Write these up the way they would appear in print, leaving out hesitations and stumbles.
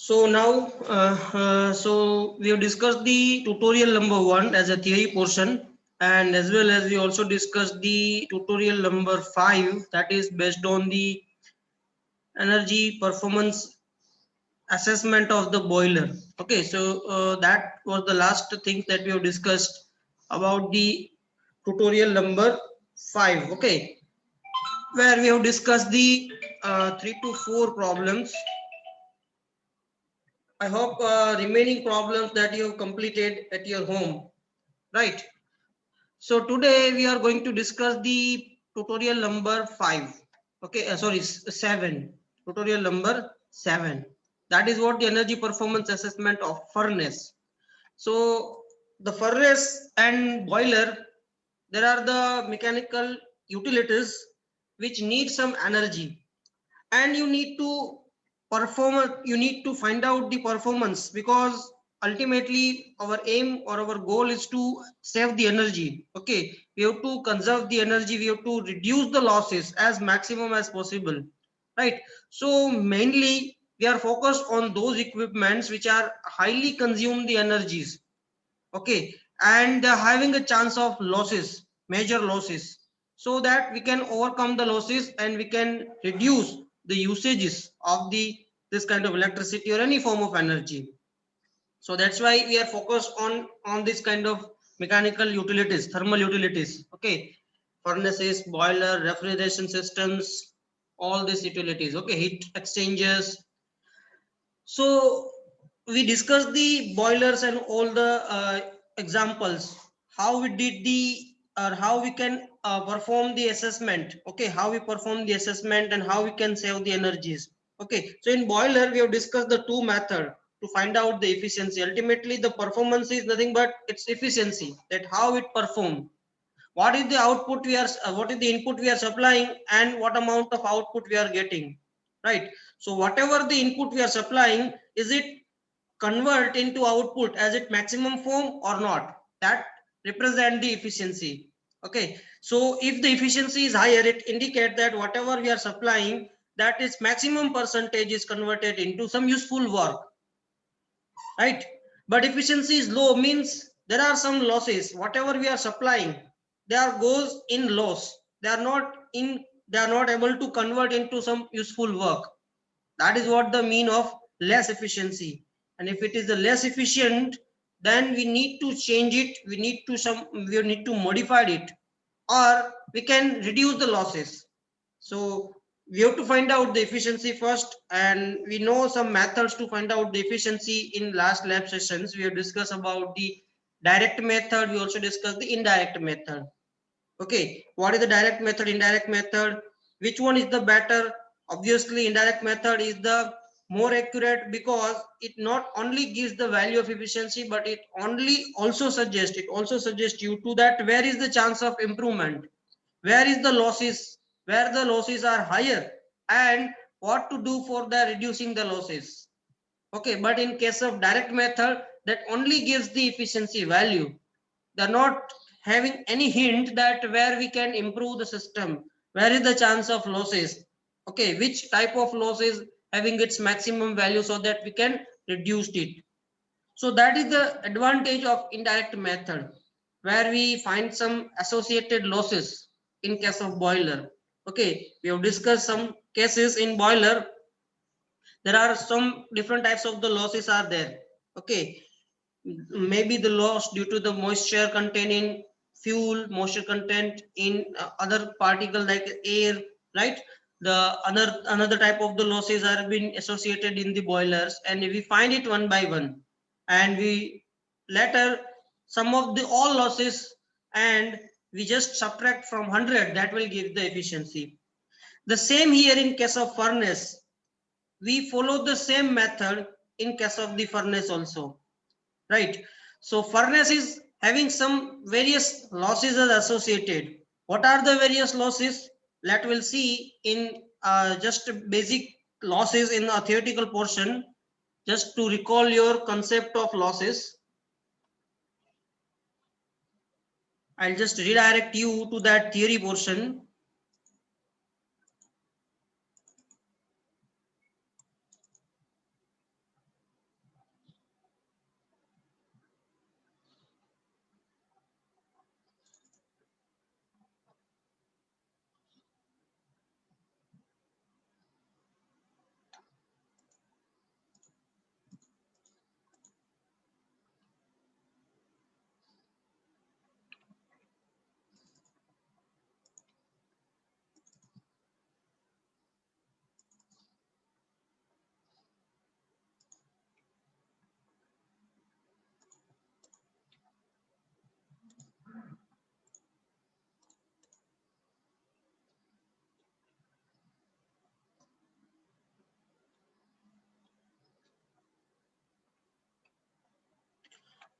So now, so we have discussed the tutorial number 1 as a theory portion, and as well as we also discussed the tutorial number 5, that is based on the energy performance assessment of the boiler. Okay, so that was the last thing that we have discussed about the tutorial number 5. Okay, where we have discussed the 3 to 4 problems. I hope remaining problems that you have completed at your home, right? So today we are going to discuss the tutorial number 5. Okay, sorry, 7. Tutorial number 7. That is what the energy performance assessment of furnace. So the furnace and boiler, there are the mechanical utilities which need some energy, and you need to find out the performance, because ultimately our aim or our goal is to save the energy. Okay, we have to conserve the energy, we have to reduce the losses as maximum as possible, right? So mainly we are focused on those equipments which are highly consume the energies, okay, and having a chance of losses, major losses, so that we can overcome the losses and we can reduce the usages of the this kind of electricity or any form of energy. So that's why we are focused on this kind of mechanical utilities, thermal utilities, okay, furnaces, boiler, refrigeration systems, all these utilities, okay, heat exchangers. So we discussed the boilers and all the examples, how we did the or how we can perform the assessment, okay, how we perform the assessment and how we can save the energies. Okay, so in boiler we have discussed the two method to find out the efficiency. Ultimately the performance is nothing but its efficiency, that how it perform, what is the output we are what is the input we are supplying and what amount of output we are getting, right? So whatever the input we are supplying, is it convert into output as its maximum form or not, that represent the efficiency. Okay, so if the efficiency is higher, it indicate that whatever we are supplying, that is maximum percentage is converted into some useful work, right? But efficiency is low means there are some losses, whatever we are supplying, they are goes in loss, they are not in, they are not able to convert into some useful work. That is what the mean of less efficiency. And if it is the less efficient, then we need to change it, we need to modify it, or we can reduce the losses. So we have to find out the efficiency first, and we know some methods to find out the efficiency. In last lab sessions we have discussed about the direct method, we also discussed the indirect method. Okay, what is the direct method, indirect method, which one is the better? Obviously indirect method is the more accurate, because it not only gives the value of efficiency, but it also suggests you to that where is the chance of improvement, where is the losses, where the losses are higher, and what to do for the reducing the losses. Okay, but in case of direct method, that only gives the efficiency value, they're not having any hint that where we can improve the system, where is the chance of losses, okay, which type of losses having its maximum value, so that we can reduce it. So that is the advantage of indirect method, where we find some associated losses in case of boiler. Okay, we have discussed some cases in boiler, there are some different types of the losses are there. Okay, maybe the loss due to the moisture content in fuel, moisture content in other particle like air, right? The another type of the losses are being associated in the boilers, and we find it one by one, and we later some of the all losses, and we just subtract from 100, that will give the efficiency. The same here in case of furnace, we follow the same method in case of the furnace also, right? So furnace is having some various losses as associated. What are the various losses? Let we'll see in just basic losses in a theoretical portion, just to recall your concept of losses. I'll just redirect you to that theory portion.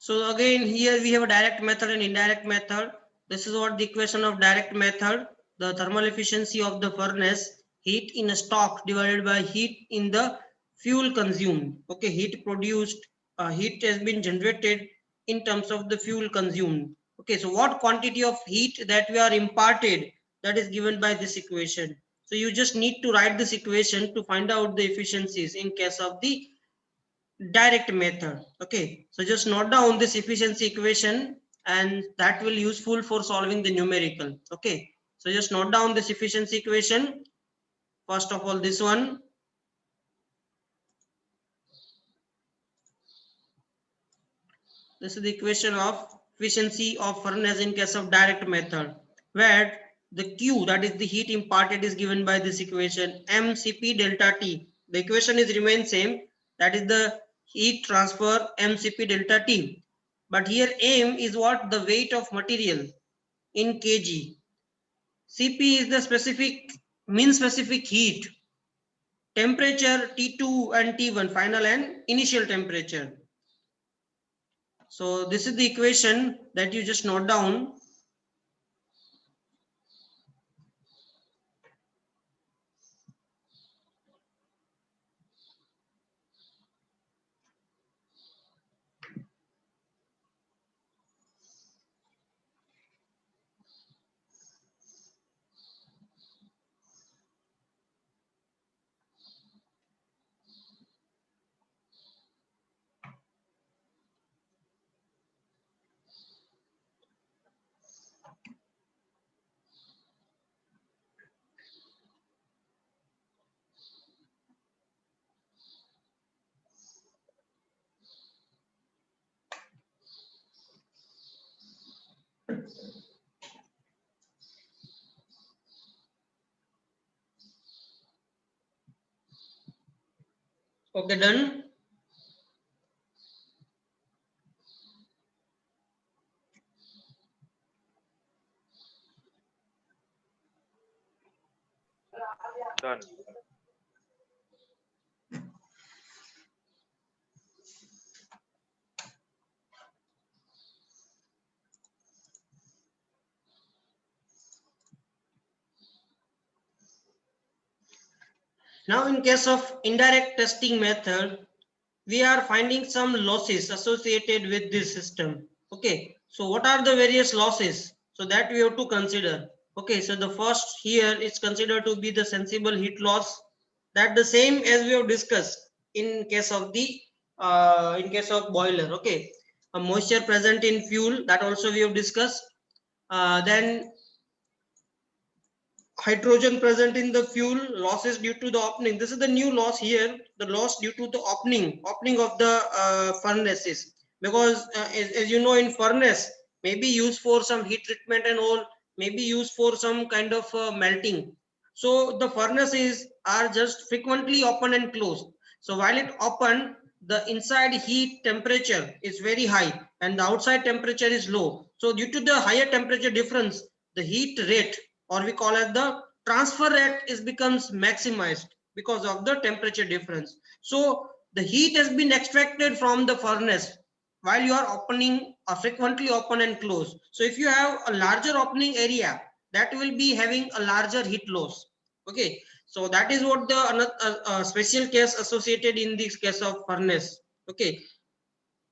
So again, here we have a direct method and indirect method. This is what the equation of direct method. The thermal efficiency of the furnace, heat in a stock divided by heat in the fuel consumed. Okay, heat produced, heat has been generated in terms of the fuel consumed. Okay, so what quantity of heat that we are imparted, that is given by this equation. So you just need to write this equation to find out the efficiencies in case of the direct method. Okay, so just note down this efficiency equation and that will useful for solving the numerical. Okay, so just note down this efficiency equation. First of all, this one. This is the equation of efficiency of furnace in case of direct method, where the Q, that is the heat imparted, is given by this equation mCp delta T. The equation is remain same, that is the heat transfer mCp delta T. But here m is what? The weight of material in kg. Cp is the specific mean specific heat, temperature T2 and T1, final and initial temperature. So this is the equation that you just note down. Okay, done. Done. Now in case of indirect testing method, we are finding some losses associated with this system. Okay, so what are the various losses? So that we have to consider. Okay, so the first here is considered to be the sensible heat loss. That the same as we have discussed in case of the boiler. Okay, a moisture present in fuel, that also we have discussed. Then hydrogen present in the fuel, losses due to the opening. This is the new loss here, the loss due to the opening of the furnaces, because as you know, in furnace may be used for some heat treatment and all, may be used for some kind of melting. So the furnaces are just frequently open and closed. So while it open, the inside heat temperature is very high and the outside temperature is low. So due to the higher temperature difference, the heat rate, or we call it the transfer rate, is becomes maximized because of the temperature difference. So the heat has been extracted from the furnace while you are opening frequently open and close. So if you have a larger opening area, that will be having a larger heat loss. Okay, so that is what the special case associated in this case of furnace. Okay,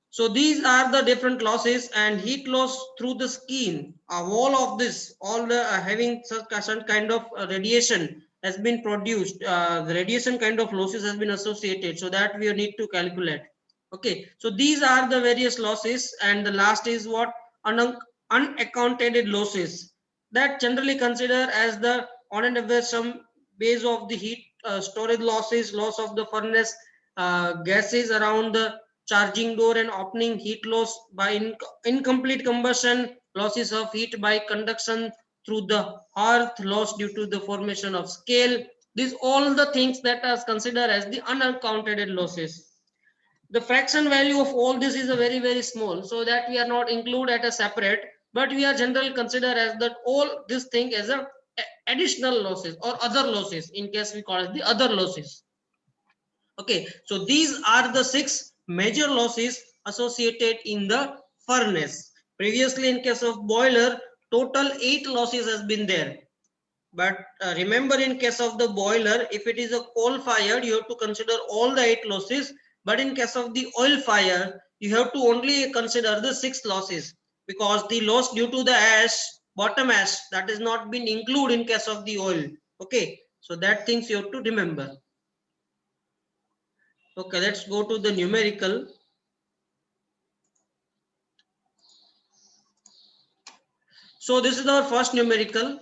so these are the different losses, and heat loss through the skin. All of this, all the having some kind of radiation has been produced. The radiation kind of losses has been associated, so that we need to calculate. Okay, so these are the various losses, and the last is what? Unaccounted losses, that generally consider as the on and away some base of the heat storage losses, loss of the furnace gases around the charging door and opening, heat loss by incomplete combustion, losses of heat by conduction through the earth, loss due to the formation of scale. These all the things that are considered as the unaccounted losses. The fraction value of all this is a very small, so that we are not include at a separate, but we are generally consider as that all this thing as a additional losses or other losses, in case we call it the other losses. Okay, so these are the 6 major losses associated in the furnace. Previously, in case of boiler, total 8 losses has been there. But remember, in case of the boiler, if it is a coal fired, you have to consider all the 8 losses. But in case of the oil fire, you have to only consider the 6 losses, because the loss due to the ash, bottom ash, that is not been included in case of the oil. Okay, so that things you have to remember. Okay, let's go to the numerical. So this is our first numerical.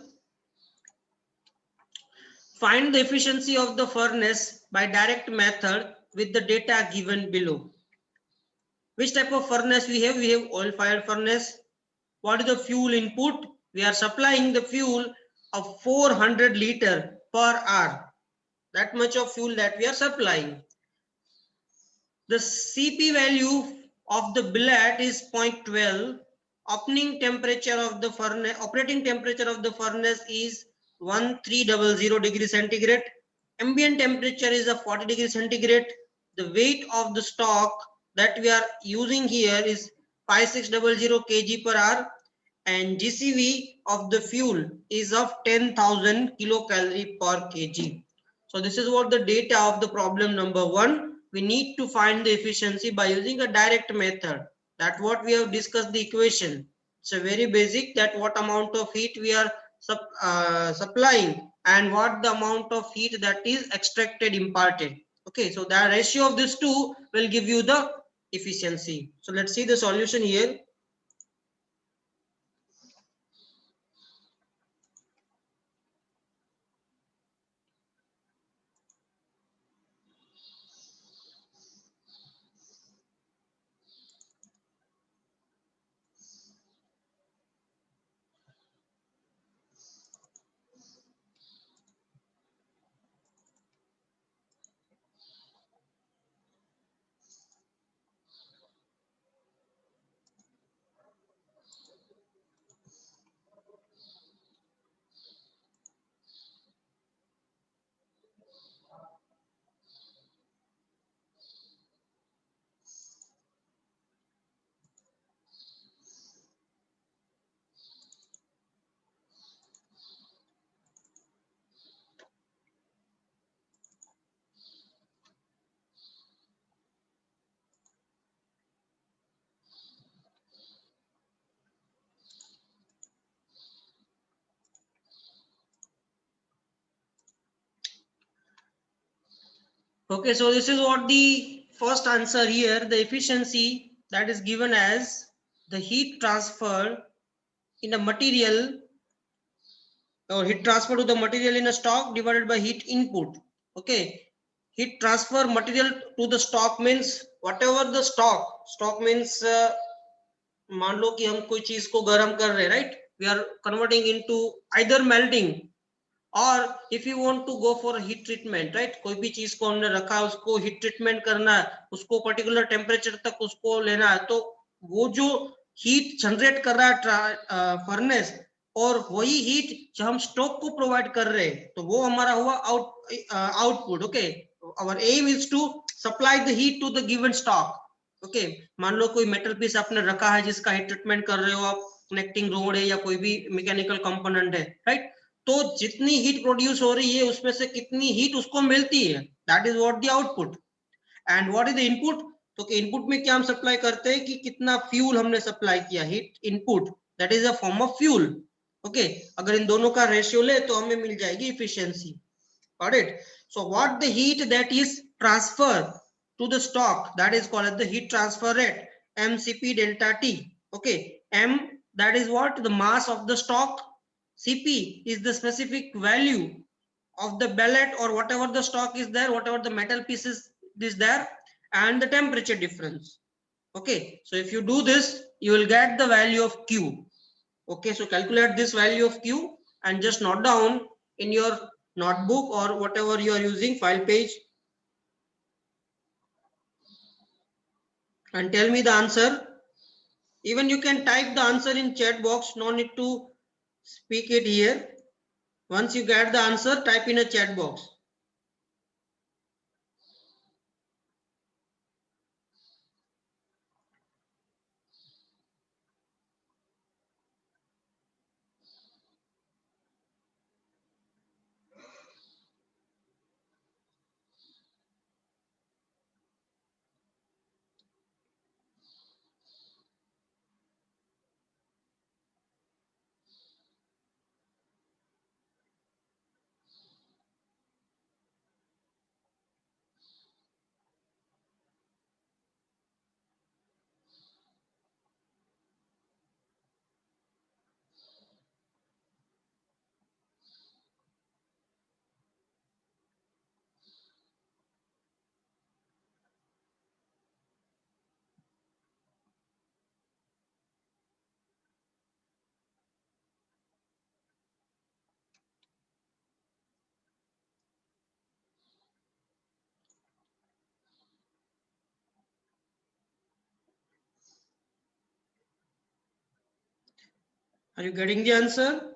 Find the efficiency of the furnace by direct method with the data given below. Which type of furnace we have? We have oil fired furnace. What is the fuel input? We are supplying the fuel of 400 liter per hour. That much of fuel that we are supplying. The CP value of the billet is 0.12. Opening temperature of the furnace, operating temperature of the furnace is 1300 degrees centigrade. Ambient temperature is a 40 degrees centigrade. The weight of the stock that we are using here is 5600 kg per hour, and GCV of the fuel is of 10,000 kilocalorie per kg. So this is what the data of the problem number 1. We need to find the efficiency by using a direct method. That's what we have discussed the equation. It's a very basic, that what amount of heat we are supplying and what the amount of heat that is extracted, imparted. Okay, so the ratio of these two will give you the efficiency. So let's see the solution here. Okay, so this is what the first answer here. The efficiency that is given as the heat transfer in a material, or heat transfer to the material in a stock divided by heat input. Okay, heat transfer material to the stock means whatever the stock means मान लो कि हम कोई चीज को गर्म कर रहे हैं, right, we are converting into either melting, और if you want to go for heat treatment, right, कोई भी चीज को हमने रखा है, उसको हीट ट्रीटमेंट करना है, उसको पर्टिकुलर टेम्परेचर तक उसको लेना है, तो वो जो हीट जनरेट कर रहा है फर्नेस, और वही हीट जो हम स्टोव को प्रोवाइड कर रहे हैं, तो वो हमारा हुआ output. Okay, our aim is to supply the heat to the given stock. Okay, मान लो कोई मेटल पीस आपने रखा है जिसका हीट ट्रीटमेंट कर रहे हो आप, कनेक्टिंग रोड है या कोई भी मैकेनिकल कंपोनेंट है, राइट, तो जितनी हीट प्रोड्यूस हो रही है उसमें से कितनी हीट उसको मिलती है, that is what the output. And what is the input? तो इनपुट में क्या हम सप्लाई करते हैं कि कितना फ्यूल हमने सप्लाई किया, heat input, that is a form of fuel. Okay, अगर इन दोनों का रेशियो ले तो हमें मिल जाएगी efficiency. Got it? So what the heat that is transfer to the stock, that is called as the heat transfer rate, mcp delta t. Okay, m, that is what, the mass of the stock, cp is the specific value of the pellet or whatever the stock is there, whatever the metal pieces is there, and the temperature difference. Okay, so if you do this, you will get the value of q. Okay, so calculate this value of q and just note down in your notebook or whatever you are using, file page, and tell me the answer. Even you can type the answer in chat box, no need to speak it here. Once you get the answer, type in a chat box. Are you getting the answer?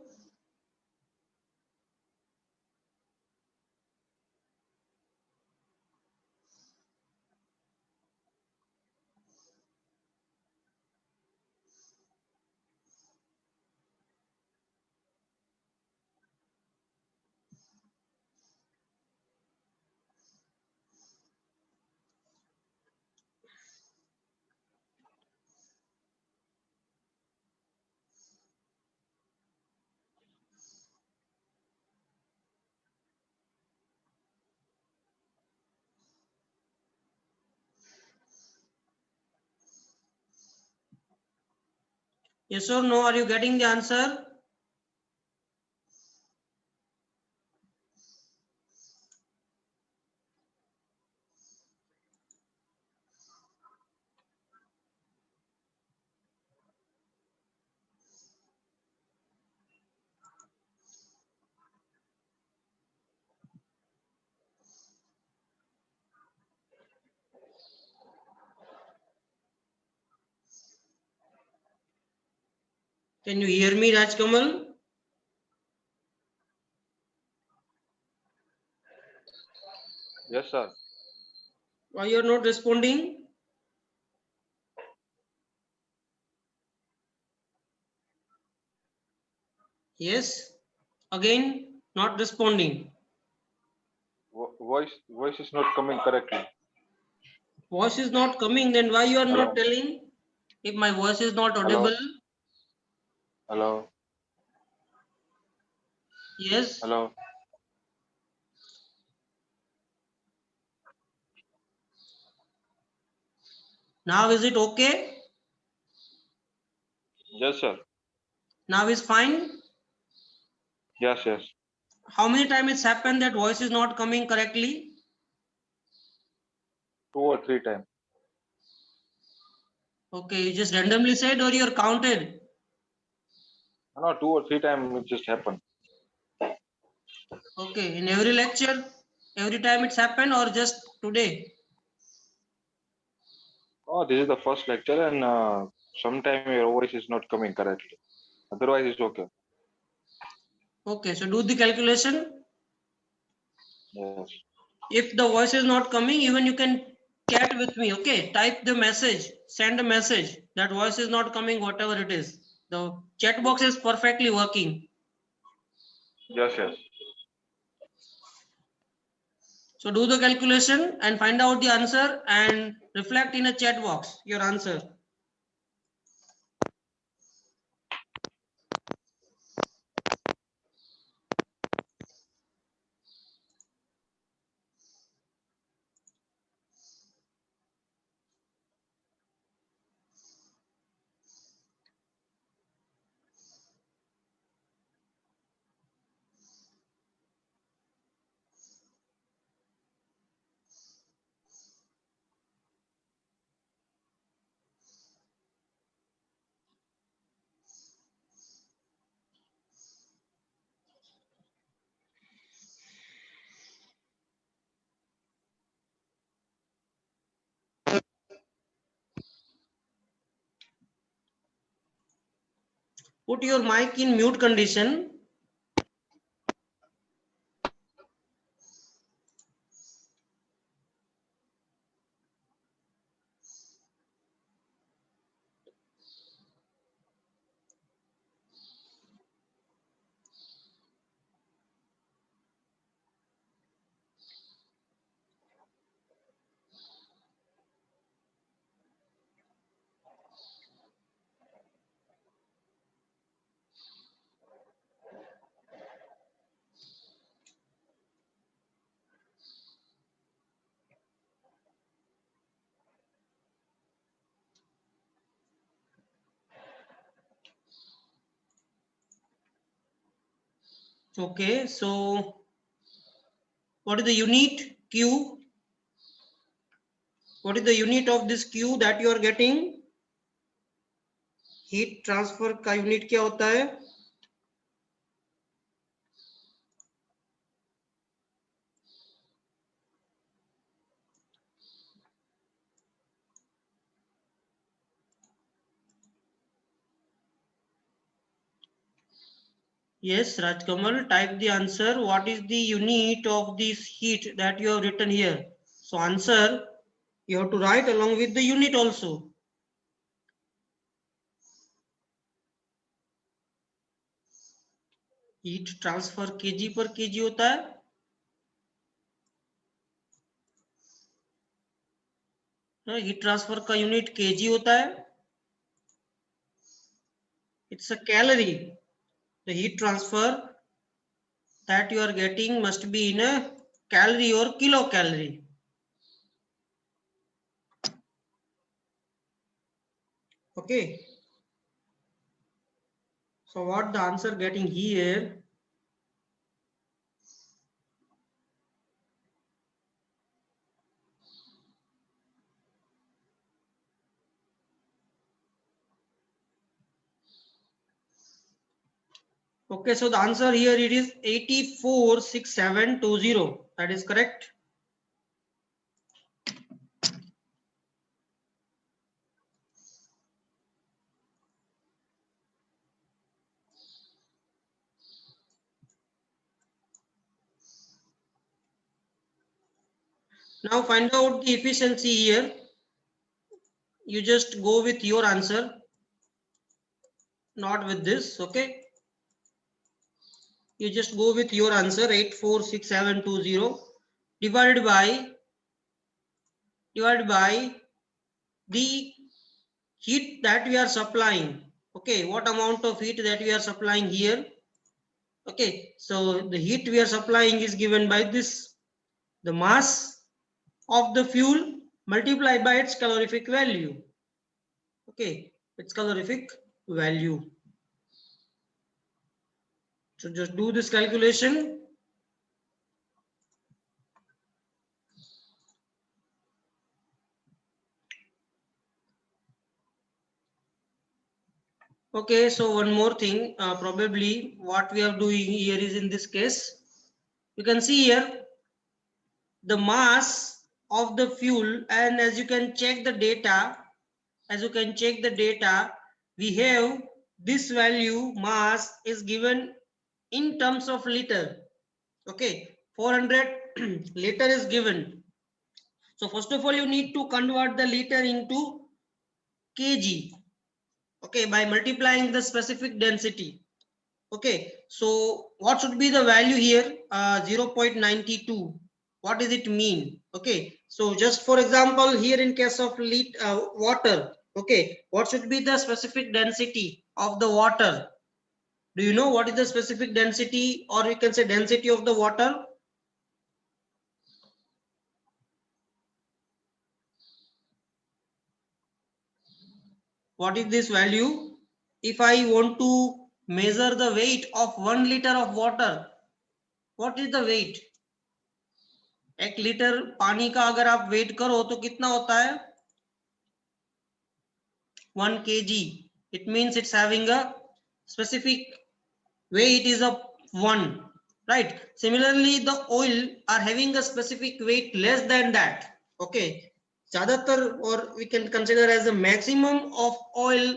Yes or no? Are you getting the answer? Can you hear me, Rajkamal? Yes, sir. Why you are not responding? Yes. Again, not responding. Voice is not coming correctly. Voice is not coming, then why you are Hello. not telling? If my voice is not Hello. audible, Hello. yes. Hello. Now is it okay? Yes, sir. Now is fine. Yes, yes. How many times it's happened that voice is not coming correctly? 2 or 3 times. Okay, you just randomly said or you're counted? No, 2 or 3 times it just happened. Okay, in every lecture, every time it's happened or just today? Oh, this is the first lecture, and sometime your voice is not coming correctly. Otherwise, it's okay. Okay, so do the calculation. Yes. If the voice is not coming, even you can chat with me. Okay, type the message, send a message that voice is not coming, whatever it is. The chat box is perfectly working. Yes, yes. So do the calculation and find out the answer and reflect in a chat box your answer. Put your mic in mute condition. Okay, so what is the unit Q? What is the unit of this Q that you are getting? Heat transfer का unit क्या होता है? Yes, Rajkamal, type the answer. What is the unit of this heat that you have written here? So answer, you have to write along with the unit also. Heat transfer KG पर KG होता है. Heat transfer का unit KG होता है. It's a calorie. The heat transfer that you are getting must be in a calorie or kilocalorie. Okay. So what the answer getting here? Okay, so the answer here it is 846720. That is correct. Now find out the efficiency here. You just go with your answer, not with this. Okay. You just go with your answer 846720 divided by the heat that we are supplying. Okay, what amount of heat that we are supplying here? Okay, so the heat we are supplying is given by this, the mass of the fuel multiplied by its calorific value. Okay, its calorific value. So just do this calculation. Okay, so one more thing, probably what we are doing here is, in this case, you can see here the mass of the fuel, and as you can check the data, we have this value mass is given in terms of liter. Okay, 400 liter is given. So first of all, you need to convert the liter into kg. Okay, by multiplying the specific density. Okay, so what should be the value here? 0.92. What does it mean? Okay, so just for example, here in case of water, okay, what should be the specific density of the water? Do you know what is the specific density, or we can say density of the water? What is this value? If I want to measure the weight of 1 liter of water, what is the weight? 1 litre पानी का अगर आप wait करो तो कितना होता है? 1 kg. It means it's having a specific weight is of 1, right? Similarly, the oil are having a specific weight less than that. Okay, ज्यादातर, or we can consider as the maximum of oil,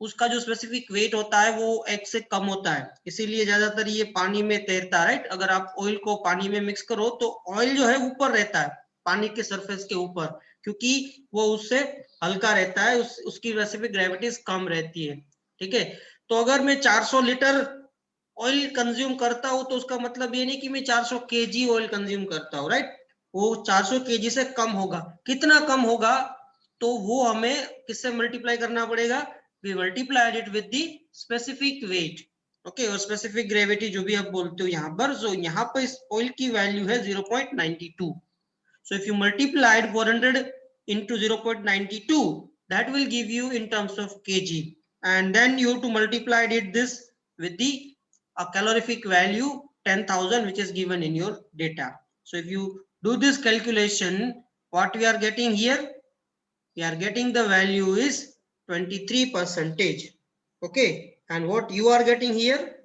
उसका जो specific weight होता है वो 1 से कम होता है, इसीलिए ज्यादातर ये पानी में तैरता है, राइट? अगर आप ऑयल को पानी में मिक्स करो तो ऑयल जो है ऊपर रहता है पानी के सरफेस के ऊपर, क्योंकि वो उससे हल्का रहता है, उसकी वजह से भी ग्रेविटी कम रहती है. ठीक है, तो अगर मैं 400 लीटर ऑयल कंज्यूम करता हूं तो उसका मतलब ये नहीं कि मैं 400 केजी ऑयल कंज्यूम करता हूं, राइट? वो 400 केजी से कम होगा. कितना कम होगा तो वो हमें किससे मल्टीप्लाई करना पड़ेगा? We multiplied it with the specific weight. Okay, और स्पेसिफिक ग्रेविटी जो भी आप बोलते हो यहाँ पर, सो यहाँ पर इस ऑयल की वैल्यू है 0.92. So if you multiplied 400 into 0.92, that will give you in terms of kg, and then you have to multiply it this with the calorific value 10,000, which is given in your data. So if you do this calculation, what we are getting here? We are getting the value is 23%. Okay, and what you are getting here?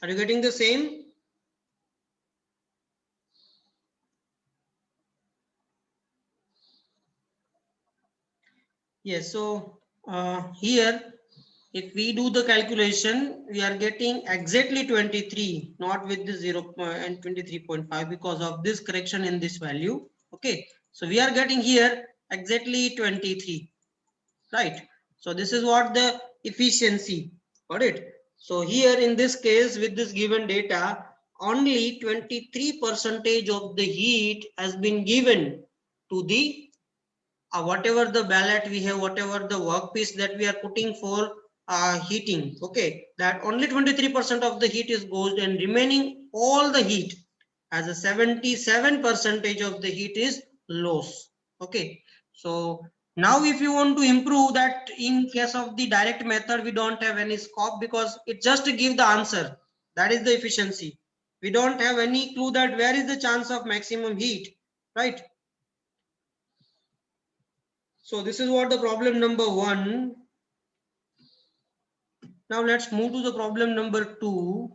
Are you getting the same? Yes, so here if we do the calculation, we are getting exactly 23, not with the 0 and 23.5 because of this correction in this value. Okay, so we are getting here exactly 23, right? So this is what the efficiency. Got it? So here in this case, with this given data, only 23% of the heat has been given to the whatever the ballot we have, whatever the workpiece that we are putting for heating. Okay, that only 23% of the heat is goes, and remaining all the heat as a 77% of the heat is loss. Okay, so now if you want to improve that, in case of the direct method, we don't have any scope because it just to give the answer. That is the efficiency. We don't have any clue that where is the chance of maximum heat, right? So this is what the problem number 1. Now let's move to the problem number 2.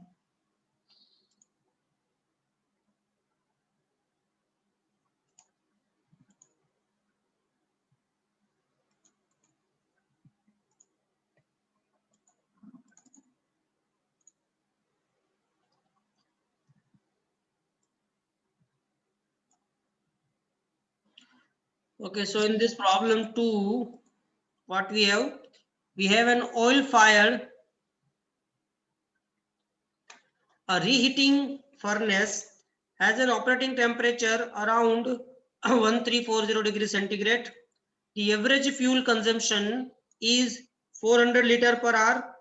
Okay, so in this problem 2, what we have? We have an oil fire, a reheating furnace has an operating temperature around 1340 degrees centigrade. The average fuel consumption is 400 liter per hour.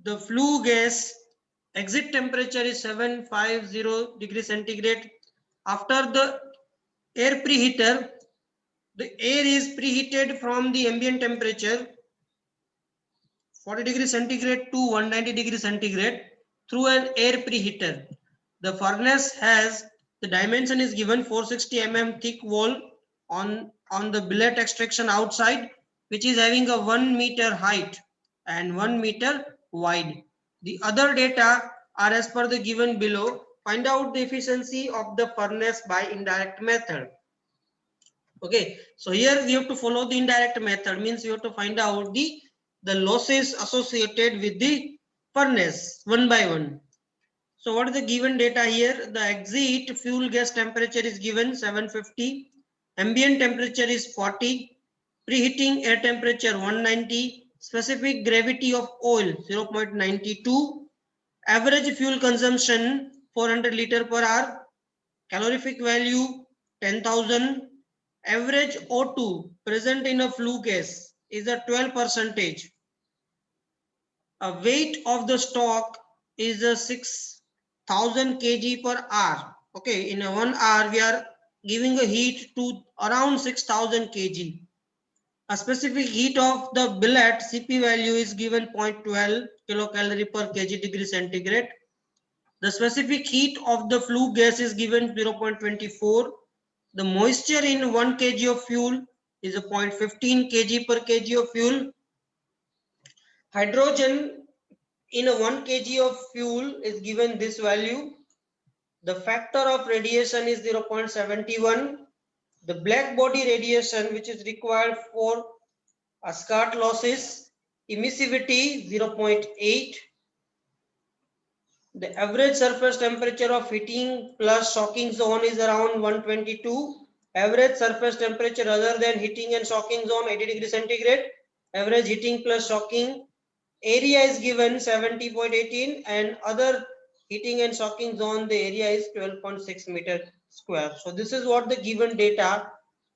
The flue gas exit temperature is 750 degrees centigrade. After the air preheater, the air is preheated from the ambient temperature 40 degrees centigrade to 190 degrees centigrade through an air preheater. The furnace has, the dimension is given 460 mm thick wall on the billet extraction outside, which is having a 1 meter height and 1 meter wide. The other data are as per the given below. Find out the efficiency of the furnace by indirect method. Okay, so here we have to follow the indirect method, means we have to find out the losses associated with the furnace one by one. So what is the given data here? The exit fuel gas temperature is given 750, ambient temperature is 40, preheating air temperature 190, specific gravity of oil 0.92, average fuel consumption 400 liter per hour, calorific value 10,000, average O2 present in a flue gas is a 12%. A weight of the stock is a 6,000 kg per hour. Okay, in a 1 hour we are giving a heat to around 6,000 kg. A specific heat of the billet CP value is given 0.12 kilocalorie per kg degree centigrade. The specific heat of the flue gas is given 0.24. The moisture in 1 kg of fuel is a 0.15 kg per kg of fuel. Hydrogen in a 1 kg of fuel is given this value. The factor of radiation is 0.71. The black body radiation which is required for scarce losses, emissivity 0.8. The average surface temperature of heating plus shocking zone is around 122. Average surface temperature other than heating and shocking zone 80 degrees centigrade. Average heating plus shocking area is given 70.18, and other heating and shocking zone the area is 12.6 meter square. So this is what the given data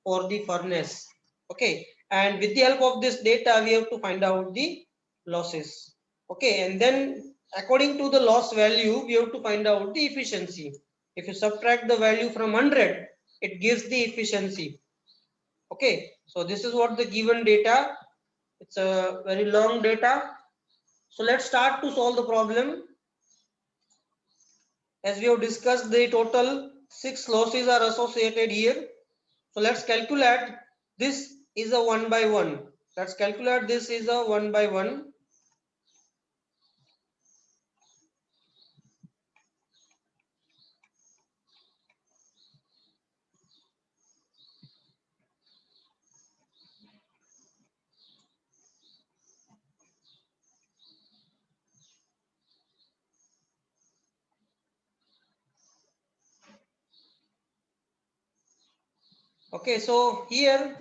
for the furnace. Okay, and with the help of this data we have to find out the losses. Okay, and then according to the loss value we have to find out the efficiency. If you subtract the value from 100, it gives the efficiency. Okay, so this is what the given data. It's a very long data. So let's start to solve the problem. As we have discussed, the total 6 losses are associated here. So let's calculate. This is a 1 by 1. Let's calculate this is a 1 by 1. Okay, so here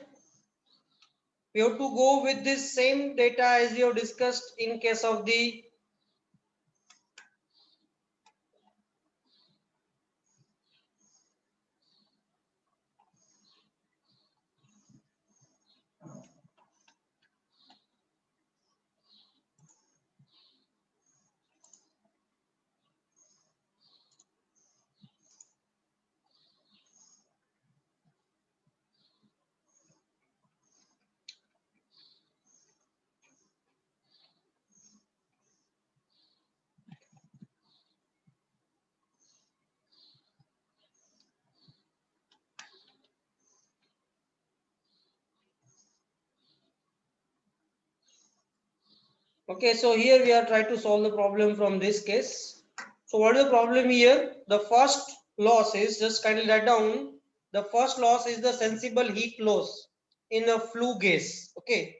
we have to go with this same data as we have discussed in case of the okay, so here we are trying to solve the problem from this case. So what is the problem here? The first loss is, just kindly write down, the first loss is the sensible heat loss in a flue gas. Okay,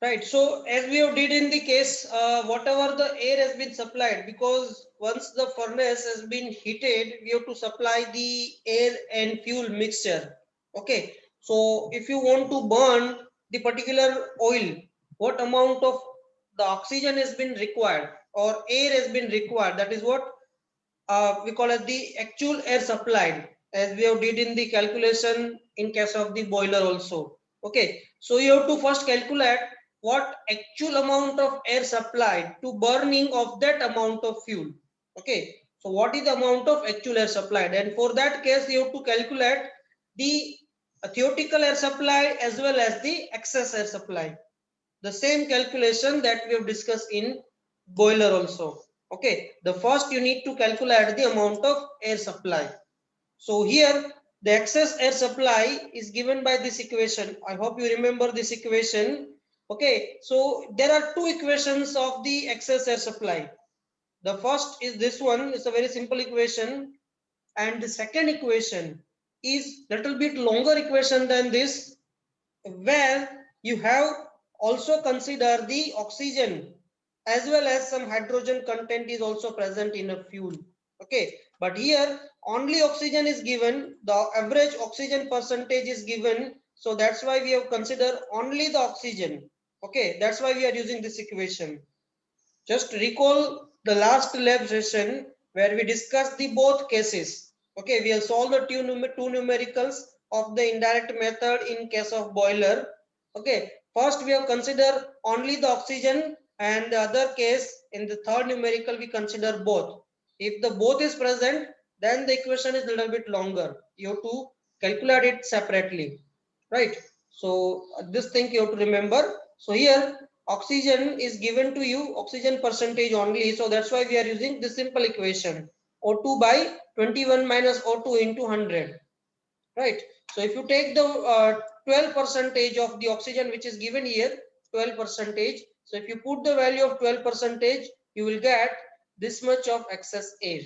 right. So as we have did in the case, whatever the air has been supplied, because once the furnace has been heated, we have to supply the air and fuel mixture. Okay. So if you want to burn the particular oil, what amount of the oxygen has been required or air has been required? That is what we call it the actual air supplied, as we have did in the calculation in case of the boiler also. Okay, so you have to first calculate what actual amount of air supplied to burning of that amount of fuel. Okay, so what is the amount of actual air supplied, and for that case you have to calculate the theoretical air supply as well as the excess air supply, the same calculation that we have discussed in boiler also. Okay, the first you need to calculate the amount of air supply. So here the excess air supply is given by this equation. I hope you remember this equation. Okay, so there are two equations of the excess air supply. The first is this one, it's a very simple equation, and the second equation is little bit longer equation than this, where you have also consider the oxygen as well as some hydrogen content is also present in a fuel. Okay, but here only oxygen is given, the average oxygen percentage is given, so that's why we have considered only the oxygen. Okay, that's why we are using this equation. Just recall the last lab session where we discussed the both cases. Okay, we have solved the two numericals of the indirect method in case of boiler. Okay, first we have considered only the oxygen, and the other case in the third numerical we consider both. If the both is present, then the equation is a little bit longer. You have to calculate it separately, right? So this thing you have to remember. So here oxygen is given to you, oxygen percentage only, so that's why we are using this simple equation, O2 by 21 minus O2 into 100, right? So if you take the 12 percentage of the oxygen which is given here, 12 percentage, so if you put the value of 12 percentage, you will get this much of excess air.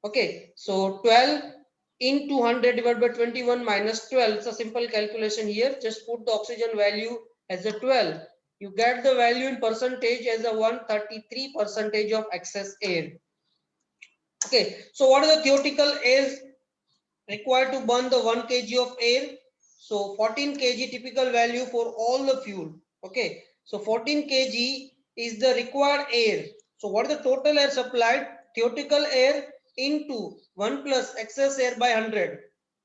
Okay, so 12 into 100 divided by 21 minus 12. It's a simple calculation here. Just put the oxygen value as a 12. You get the value in percentage as a 133 percentage of excess air. Okay, so what is the theoretical air required to burn the 1 kg of air? So 14 kg typical value for all the fuel. Okay, so 14 kg is the required air. So what is the total air supplied? Theoretical air into 1 plus excess air by 100.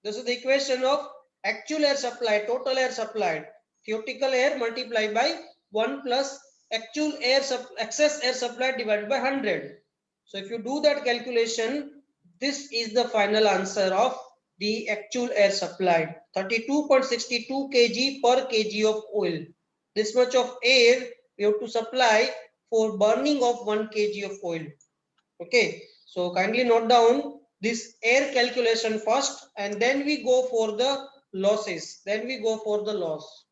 This is the equation of actual air supply, total air supplied. Theoretical air multiplied by 1 plus actual air excess air supplied divided by 100. So if you do that calculation, this is the final answer of the actual air supplied, 32.62 kg per kg of oil. This much of air we have to supply for burning of 1 kg of oil. Okay, so kindly note down this air calculation first, and then we go for the losses. Then we go for the loss.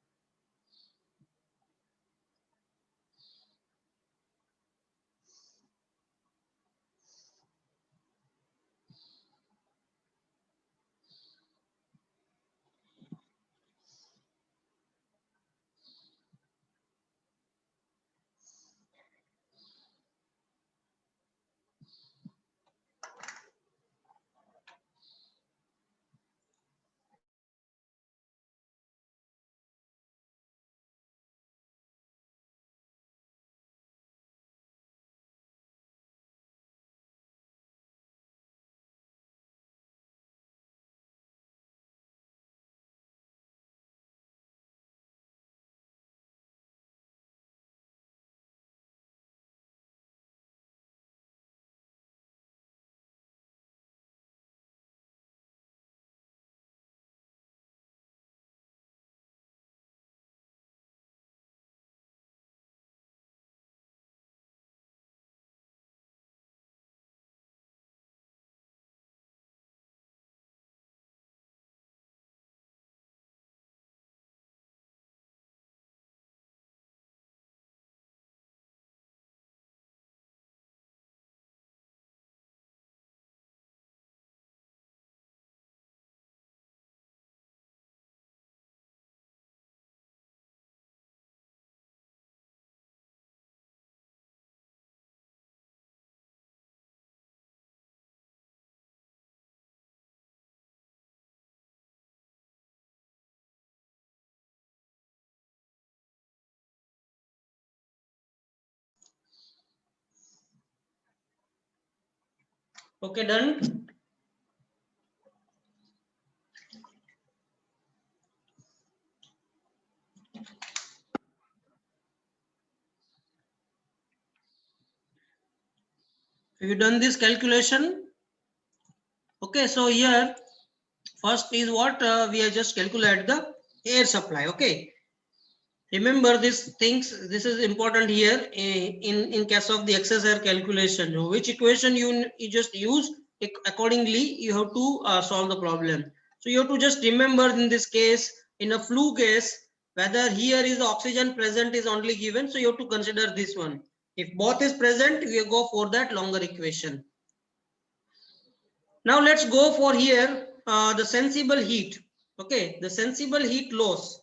Okay, done. Have you done this calculation? Okay, so here first is what we have just calculated the air supply. Okay, remember these things. This is important here in case of the excess air calculation. Which equation you just use accordingly, you have to solve the problem. So you have to just remember in this case, in a flue gas, whether here is the oxygen present is only given. So you have to consider this one. If both is present, we go for that longer equation. Now let's go for here the sensible heat. Okay, the sensible heat loss.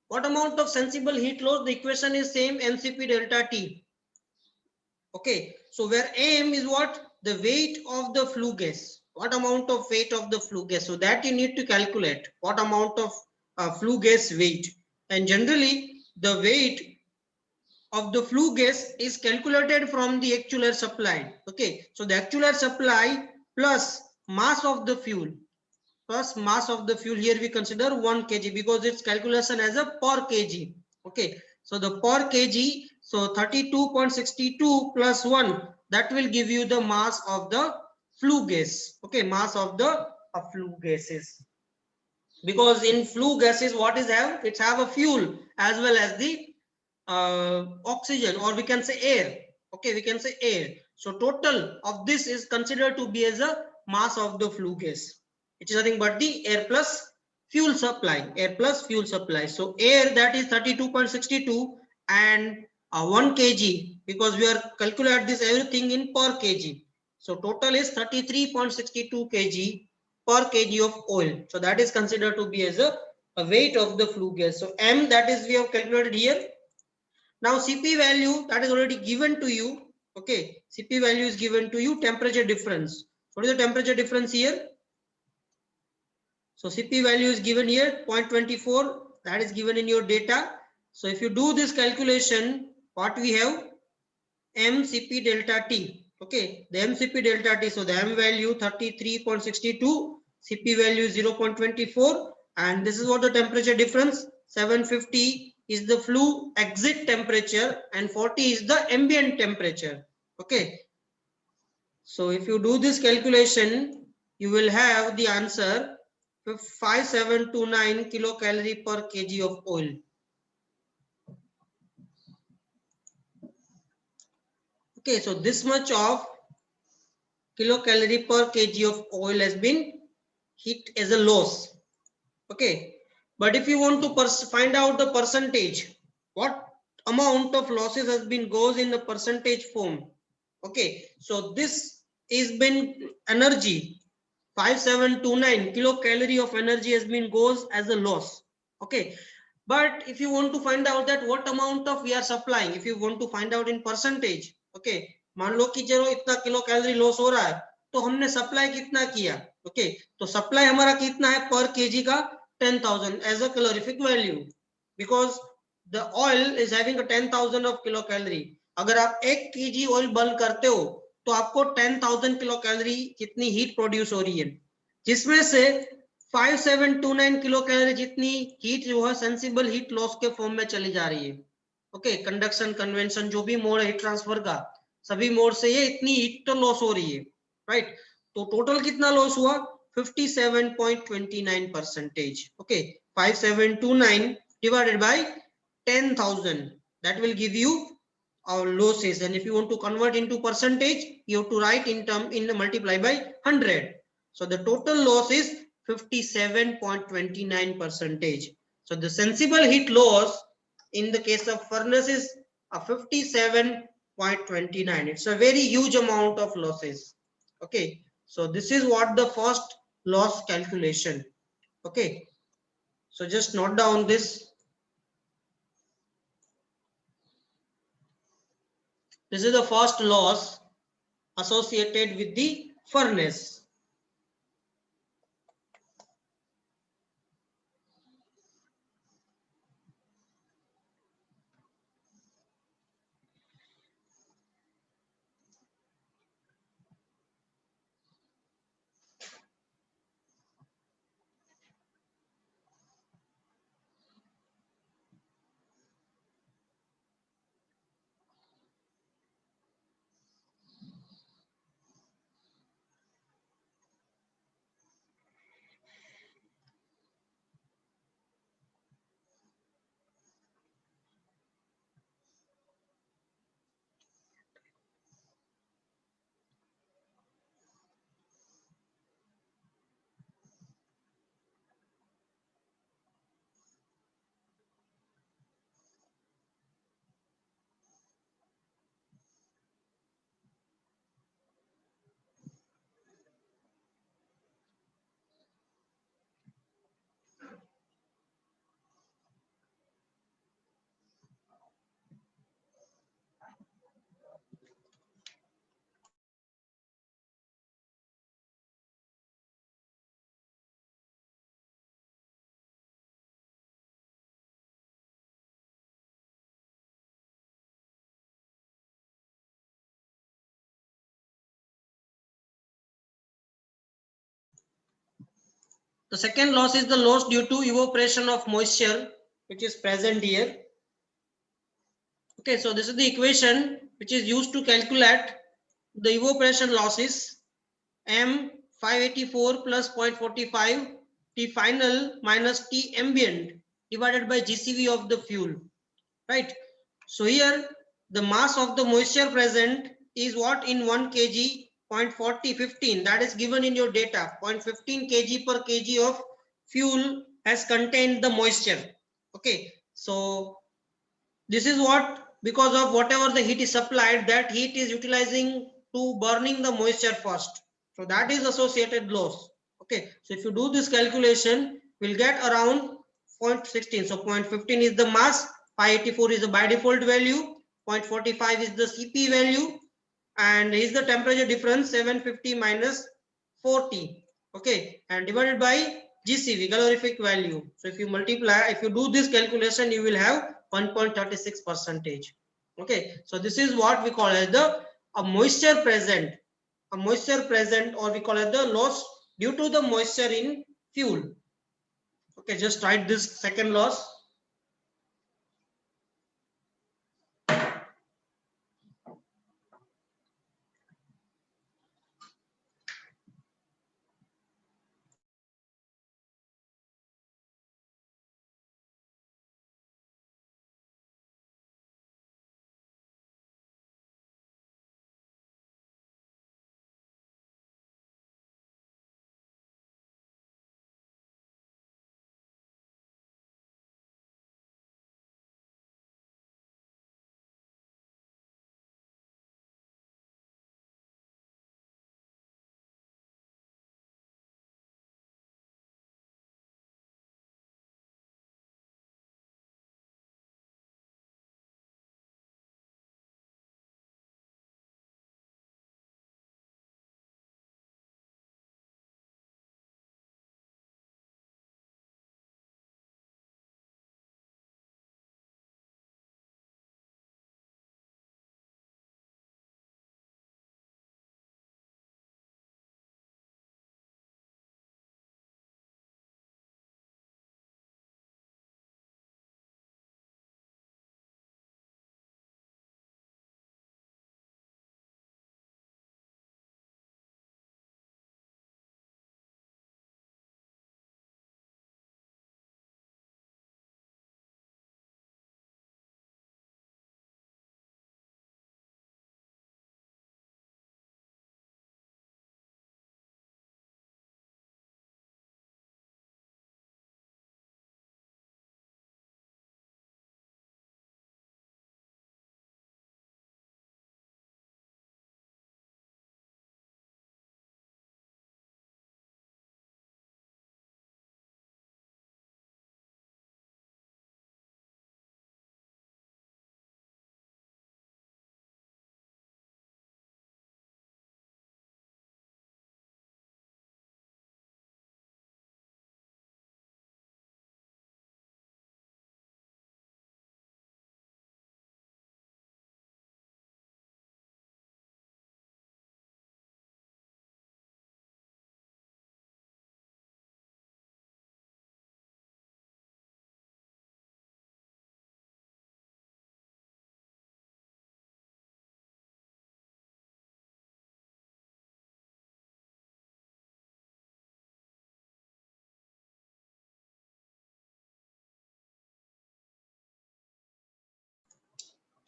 What amount of sensible heat loss? The equation is same, mCp delta T. Okay, so where m is what? The weight of the flue gas. What amount of weight of the flue gas? So that you need to calculate what amount of flue gas weight. And generally the weight of the flue gas is calculated from the actual air supply. Okay, so the actual air supply plus mass of the fuel. Plus mass of the fuel, here we consider 1 kg because its calculation as a per kg. Okay, so the per kg, so 32.62 plus 1, that will give you the mass of the flue gas. Okay, mass of the flue gases, because in flue gases what is have, it's have a fuel as well as the oxygen, or we can say air. Okay, we can say air. So total of this is considered to be as a mass of the flue gas, which is nothing but the air plus fuel supply. Air plus fuel supply. So air, that is 32.62 and 1 kg, because we are calculate this everything in per kg. So total is 33.62 kg per kg of oil. So that is considered to be as a weight of the flue gas. So m, that is we have calculated here. Now Cp value, that is already given to you. Okay, Cp value is given to you. Temperature difference. What is the temperature difference here? So Cp value is given here 0.24. That is given in your data. So if you do this calculation, what we have? mCp delta T. Okay, the mCp delta T. So the m value 33.62, Cp value 0.24, and this is what the temperature difference. 750 is the flue exit temperature and 40 is the ambient temperature. Okay, so if you do this calculation, you will have the answer 5729 kilocalorie per kg of oil. Okay, so this much of kilocalorie per kg of oil has been hit as a loss. Okay, but if you want to find out the percentage, what amount of losses has been goes in the percentage form. Okay, so this is been energy 5729 kilocalorie of energy has been goes as a loss. Okay, but if you want to find out that what amount of we are supplying, if you want to find out in percentage, okay, मान लो कि चलो इतना kilo calorie loss हो रहा है, तो हमने supply कितना किया. ओके, तो सप्लाई हमारा कितना है पर केजी का 10,000 as a calorific value, because the oil is having 10,000 of kilo calorie. अगर आप 1 केजी ऑयल बर्न करते हो तो आपको 10,000 किलो कैलोरी कितनी हीट प्रोड्यूस हो रही है, जिसमें से 5729 किलो कैलोरी जितनी हीट जो है सेंसिबल हीट लॉस के फॉर्म में चली जा रही है. ओके, कंडक्शन, कन्वेंशन, जो भी मोड है हीट ट्रांसफर का, सभी मोड से ये इतनी हीट तो लॉस हो रही है. राइट, तो टोटल कितना लॉस हुआ? 57.29 percentage. Okay, 5729 divided by 10,000, that will give you our losses. And if you want to convert into percentage, you have to write in term in multiply by 100. So the total loss is 57.29 percentage. So the sensible heat loss in the case of furnace is a 57.29. It's a very huge amount of losses. Okay, so this is what the first loss calculation. Okay, so just note down this. This is the first loss associated with the furnace. The second loss is the loss due to evaporation of moisture, which is present here. Okay, so this is the equation which is used to calculate the evaporation losses. M 584 plus 0.45 T final minus T ambient divided by GCV of the fuel, right? So here the mass of the moisture present is what in 1 kg 0.4015, that is given in your data. 0.15 kg per kg of fuel has contained the moisture. Okay, so this is what, because of whatever the heat is supplied, that heat is utilizing to burning the moisture first. So that is associated loss. Okay, so if you do this calculation, we'll get around 0.16. So 0.15 is the mass, 584 is the by default value, 0.45 is the CP value, and is the temperature difference 750 minus 40. Okay, and divided by GCV, calorific value. So if you multiply, if you do this calculation, you will have 1.36 percentage. Okay, so this is what we call as the moisture present, or we call it the loss due to the moisture in fuel. Okay, just write this second loss.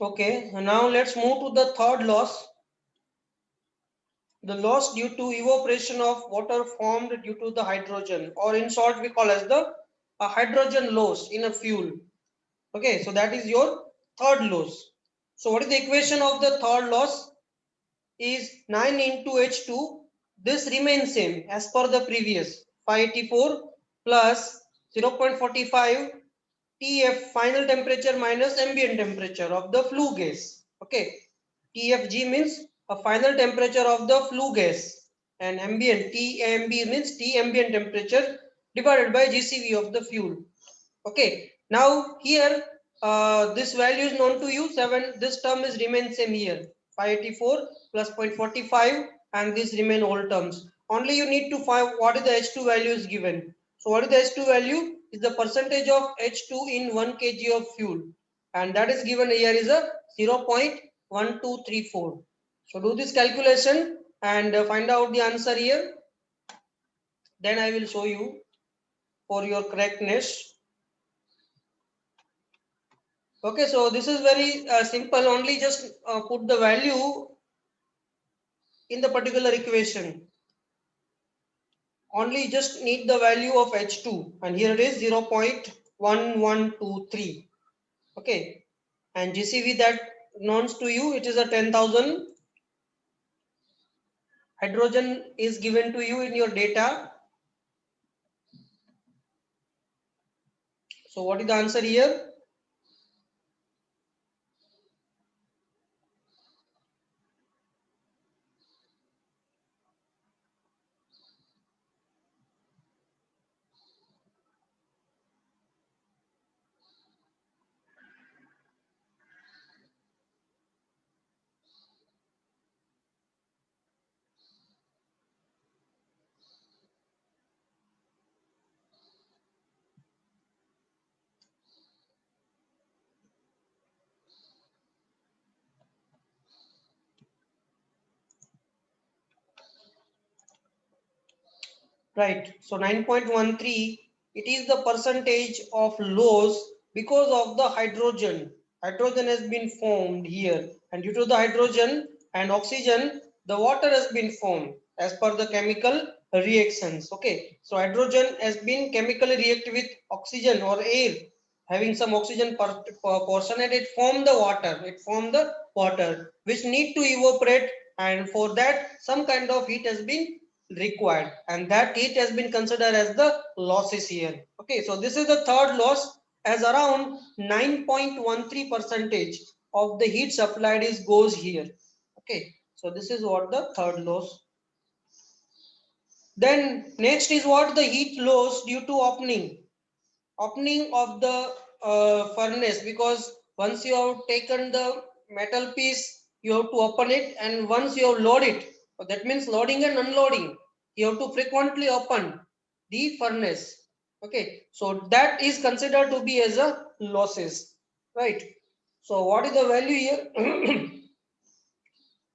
Okay, now let's move to the third loss. The loss due to evaporation of water formed due to the hydrogen, or in short we call as the hydrogen loss in a fuel. Okay, so that is your third loss. So what is the equation of the third loss? Is 9 into H2. This remains same as per the previous, 584 plus 0.45 TF final temperature minus ambient temperature of the flue gas. Okay, TFG means a final temperature of the flue gas, and ambient TAMB means T ambient temperature divided by GCV of the fuel. Okay, now here this value is known to you, 7. This term is remain same here, 584 plus 0.45, and this remain all terms. Only you need to find what is the H2 value is given. So what is the H2 value? Is the percentage of H2 in 1 kg of fuel, and that is given here is a 0.1234. So do this calculation and find out the answer here. Then I will show you for your correctness. Okay, so this is very simple. Only just put the value in the particular equation. Only just need the value of H2, and here it is 0.1123. Okay, and GCV that knowns to you, it is a 10,000. Hydrogen is given to you in your data. So what is the answer here? Right. So 9.13, it is the percentage of loss because of the hydrogen. Hydrogen has been formed here, and due to the hydrogen and oxygen, the water has been formed as per the chemical reactions. Okay. So hydrogen has been chemically react with oxygen or air, having some oxygen portion, and it formed the water. It formed the water which need to evaporate, and for that some kind of heat has been required, and that heat has been considered as the losses here. Okay, so this is the third loss, as around 9.13 percentage of the heat supplied is goes here. Okay, so this is what the third loss. Then next is what the heat loss due to opening of the furnace, because once you have taken the metal piece, you have to open it, and once you have load it, so that means loading and unloading, you have to frequently open the furnace. Okay, so that is considered to be as a losses, right? So what is the value here?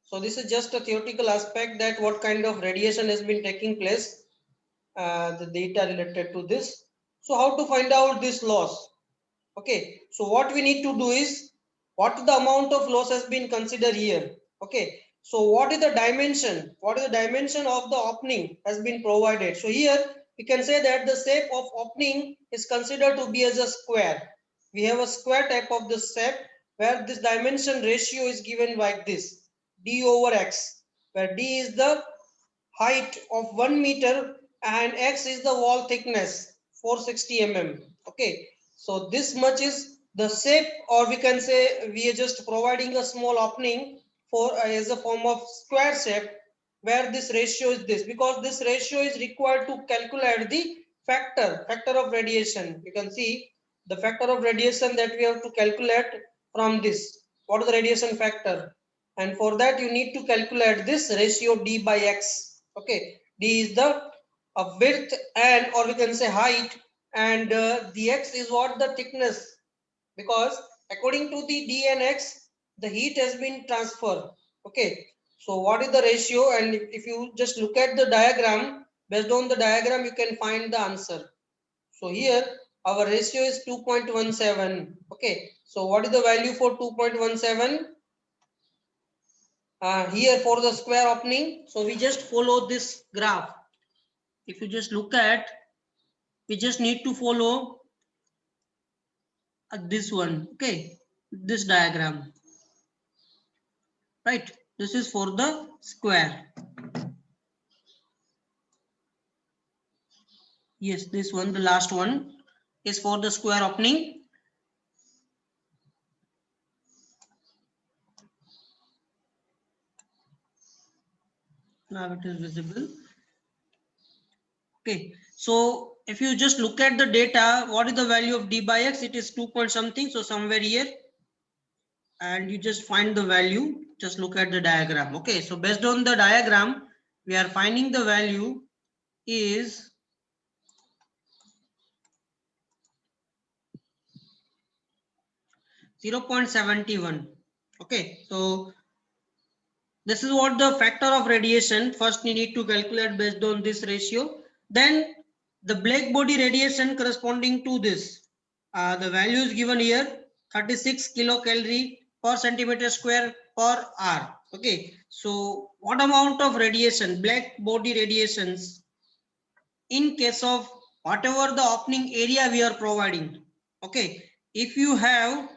So this is just a theoretical aspect, that what kind of radiation has been taking place, the data related to this. So how to find out this loss? Okay, so what we need to do is, what the amount of loss has been considered here. Okay, so what is the dimension, of the opening has been provided. So here we can say that the shape of opening is considered to be as a square. We have a square type of the shape, where this dimension ratio is given like this, d over x, where d is the height of 1 meter and x is the wall thickness 460 mm. Okay, so this much is the shape, or we can say we are just providing a small opening for as a form of square shape, where this ratio is this, because this ratio is required to calculate the factor of radiation. You can see the factor of radiation that we have to calculate from this. What is the radiation factor? And for that you need to calculate this ratio d by x. Okay, d is the width, and or we can say height, and the x is what the thickness, because according to the d and x, the heat has been transferred. Okay, so what is the ratio? And if you just look at the diagram, based on the diagram you can find the answer. So here our ratio is 2.17. Okay, so what is the value for 2.17? Here for the square opening, so we just follow this graph. If you just look at, we just need to follow this one. Okay, this diagram, right? This is for the square. Yes, this one, the last one, is for the square opening. Now it is visible. Okay, so if you just look at the data, what is the value of d by x? It is 2 point something, so somewhere here, and you just find the value. Just look at the diagram. Okay, so based on the diagram, we are finding the value is 0.71. Okay, so this is what the factor of radiation. First you need to calculate based on this ratio. Then the black body radiation corresponding to this. The value is given here, 36 kilocalorie per centimeter square per hour. Okay, so what amount of radiation, black body radiations, in case of whatever the opening area we are providing. Okay, if you have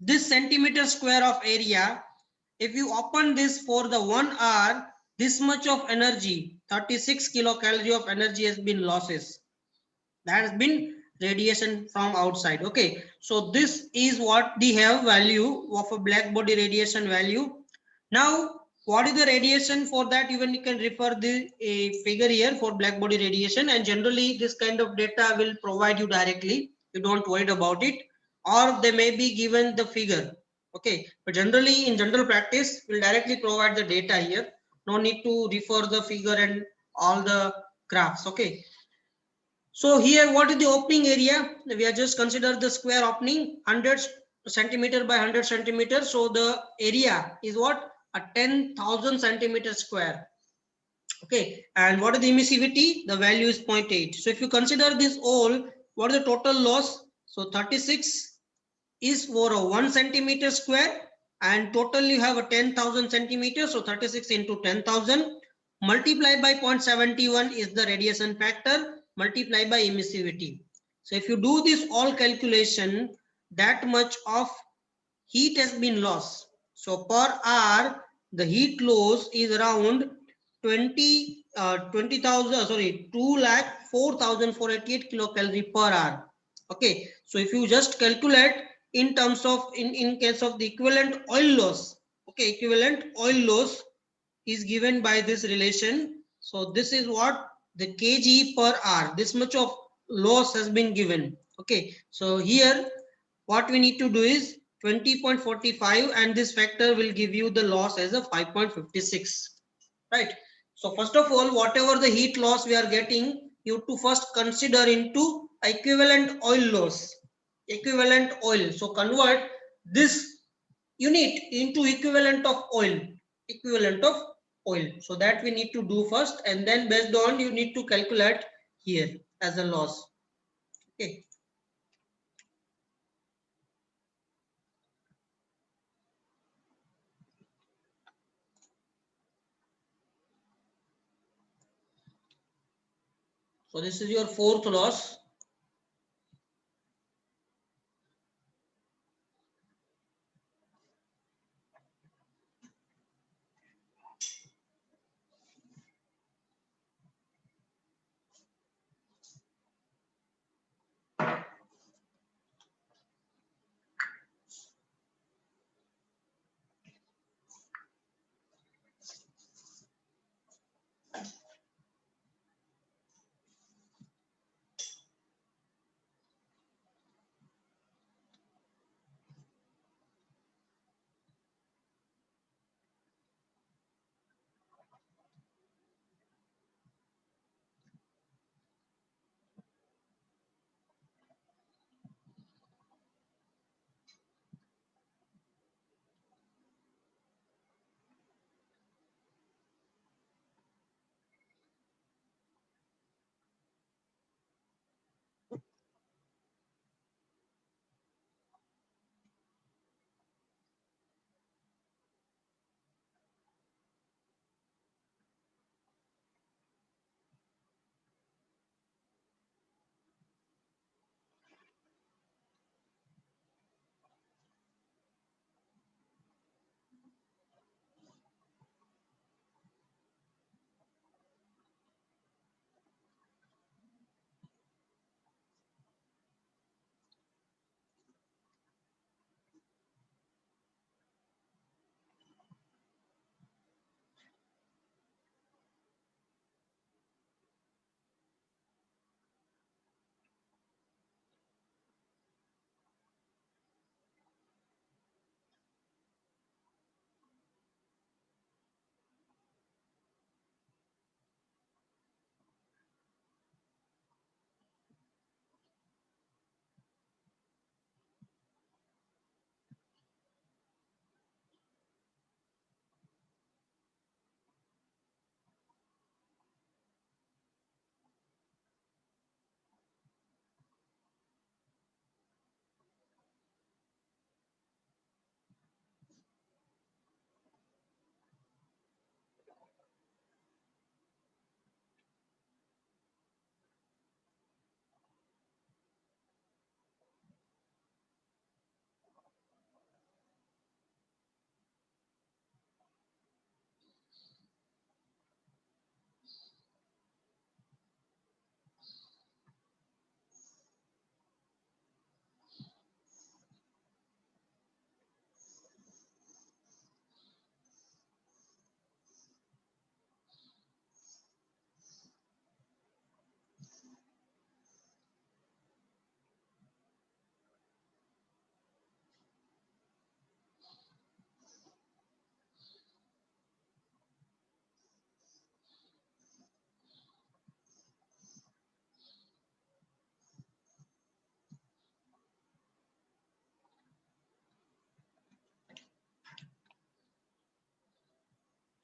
this centimeter square of area, if you open this for the 1 hour, this much of energy, 36 kilocalorie of energy has been losses. That has been radiation from outside. Okay, so this is what the have value of a black body radiation value. Now what is the radiation? For that even you can refer the figure here for black body radiation, and generally this kind of data will provide you directly, you don't worry about it, or they may be given the figure. Okay, but generally in general practice will directly provide the data here, no need to refer the figure and all the graphs. Okay, so here what is the opening area? We are just consider the square opening 100 centimeter by 100 centimeter. So the area is what? A 10,000 centimeter square. Okay, and what is the emissivity? The value is 0.8. So if you consider this all, what is the total loss? So 36 is for a 1 centimeter square, and total you have a 10,000 centimeters. So 36 into 10,000 multiplied by 0.71 is the radiation factor, multiplied by emissivity. So if you do this all calculation, that much of heat has been lost. So per hour the heat loss is around 20,000, sorry, 2,04,488 kilocalorie per hour. Okay, so if you just calculate in terms of in case of the equivalent oil loss, okay, equivalent oil loss is given by this relation. So this is what the kg per hour, this much of loss has been given. Okay, so here what we need to do is 20.45, and this factor will give you the loss as a 5.56, right? So first of all, whatever the heat loss we are getting, you have to first consider into equivalent oil loss, equivalent oil. So convert this unit into equivalent of oil, equivalent of oil. So that we need to do first, and then based on you need to calculate here as a loss. Okay. So this is your fourth loss.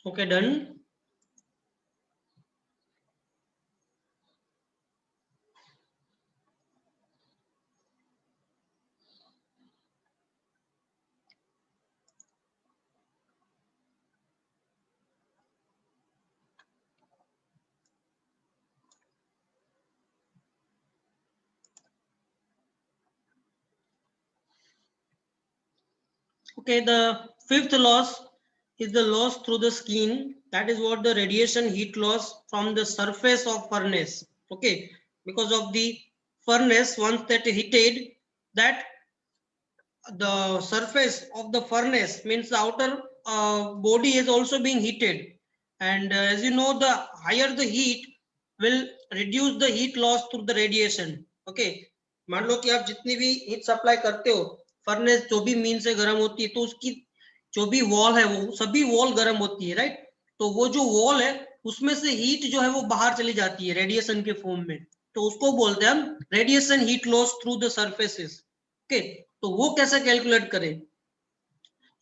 Okay, done. Okay, the fifth loss is the loss through the skin. That is what the radiation heat loss from the surface of furnace. Okay, because of the furnace, once that heated, that the surface of the furnace means the outer body is also being heated. And as you know, the higher the heat will reduce the heat loss through the radiation. Okay, मान लो कि आप जितनी भी heat supply करते हो, furnace जो भी mean से गर्म होती है, तो उसकी जो भी वॉल है वो सभी वॉल गर्म होती है, राइट? तो वो जो वॉल है उसमें से हीट जो है वो बाहर चली जाती है रेडिएशन के फॉर्म में, तो उसको बोलते हैं हम radiation heat loss through the surfaces. Okay, तो वो कैसे कैलकुलेट करें?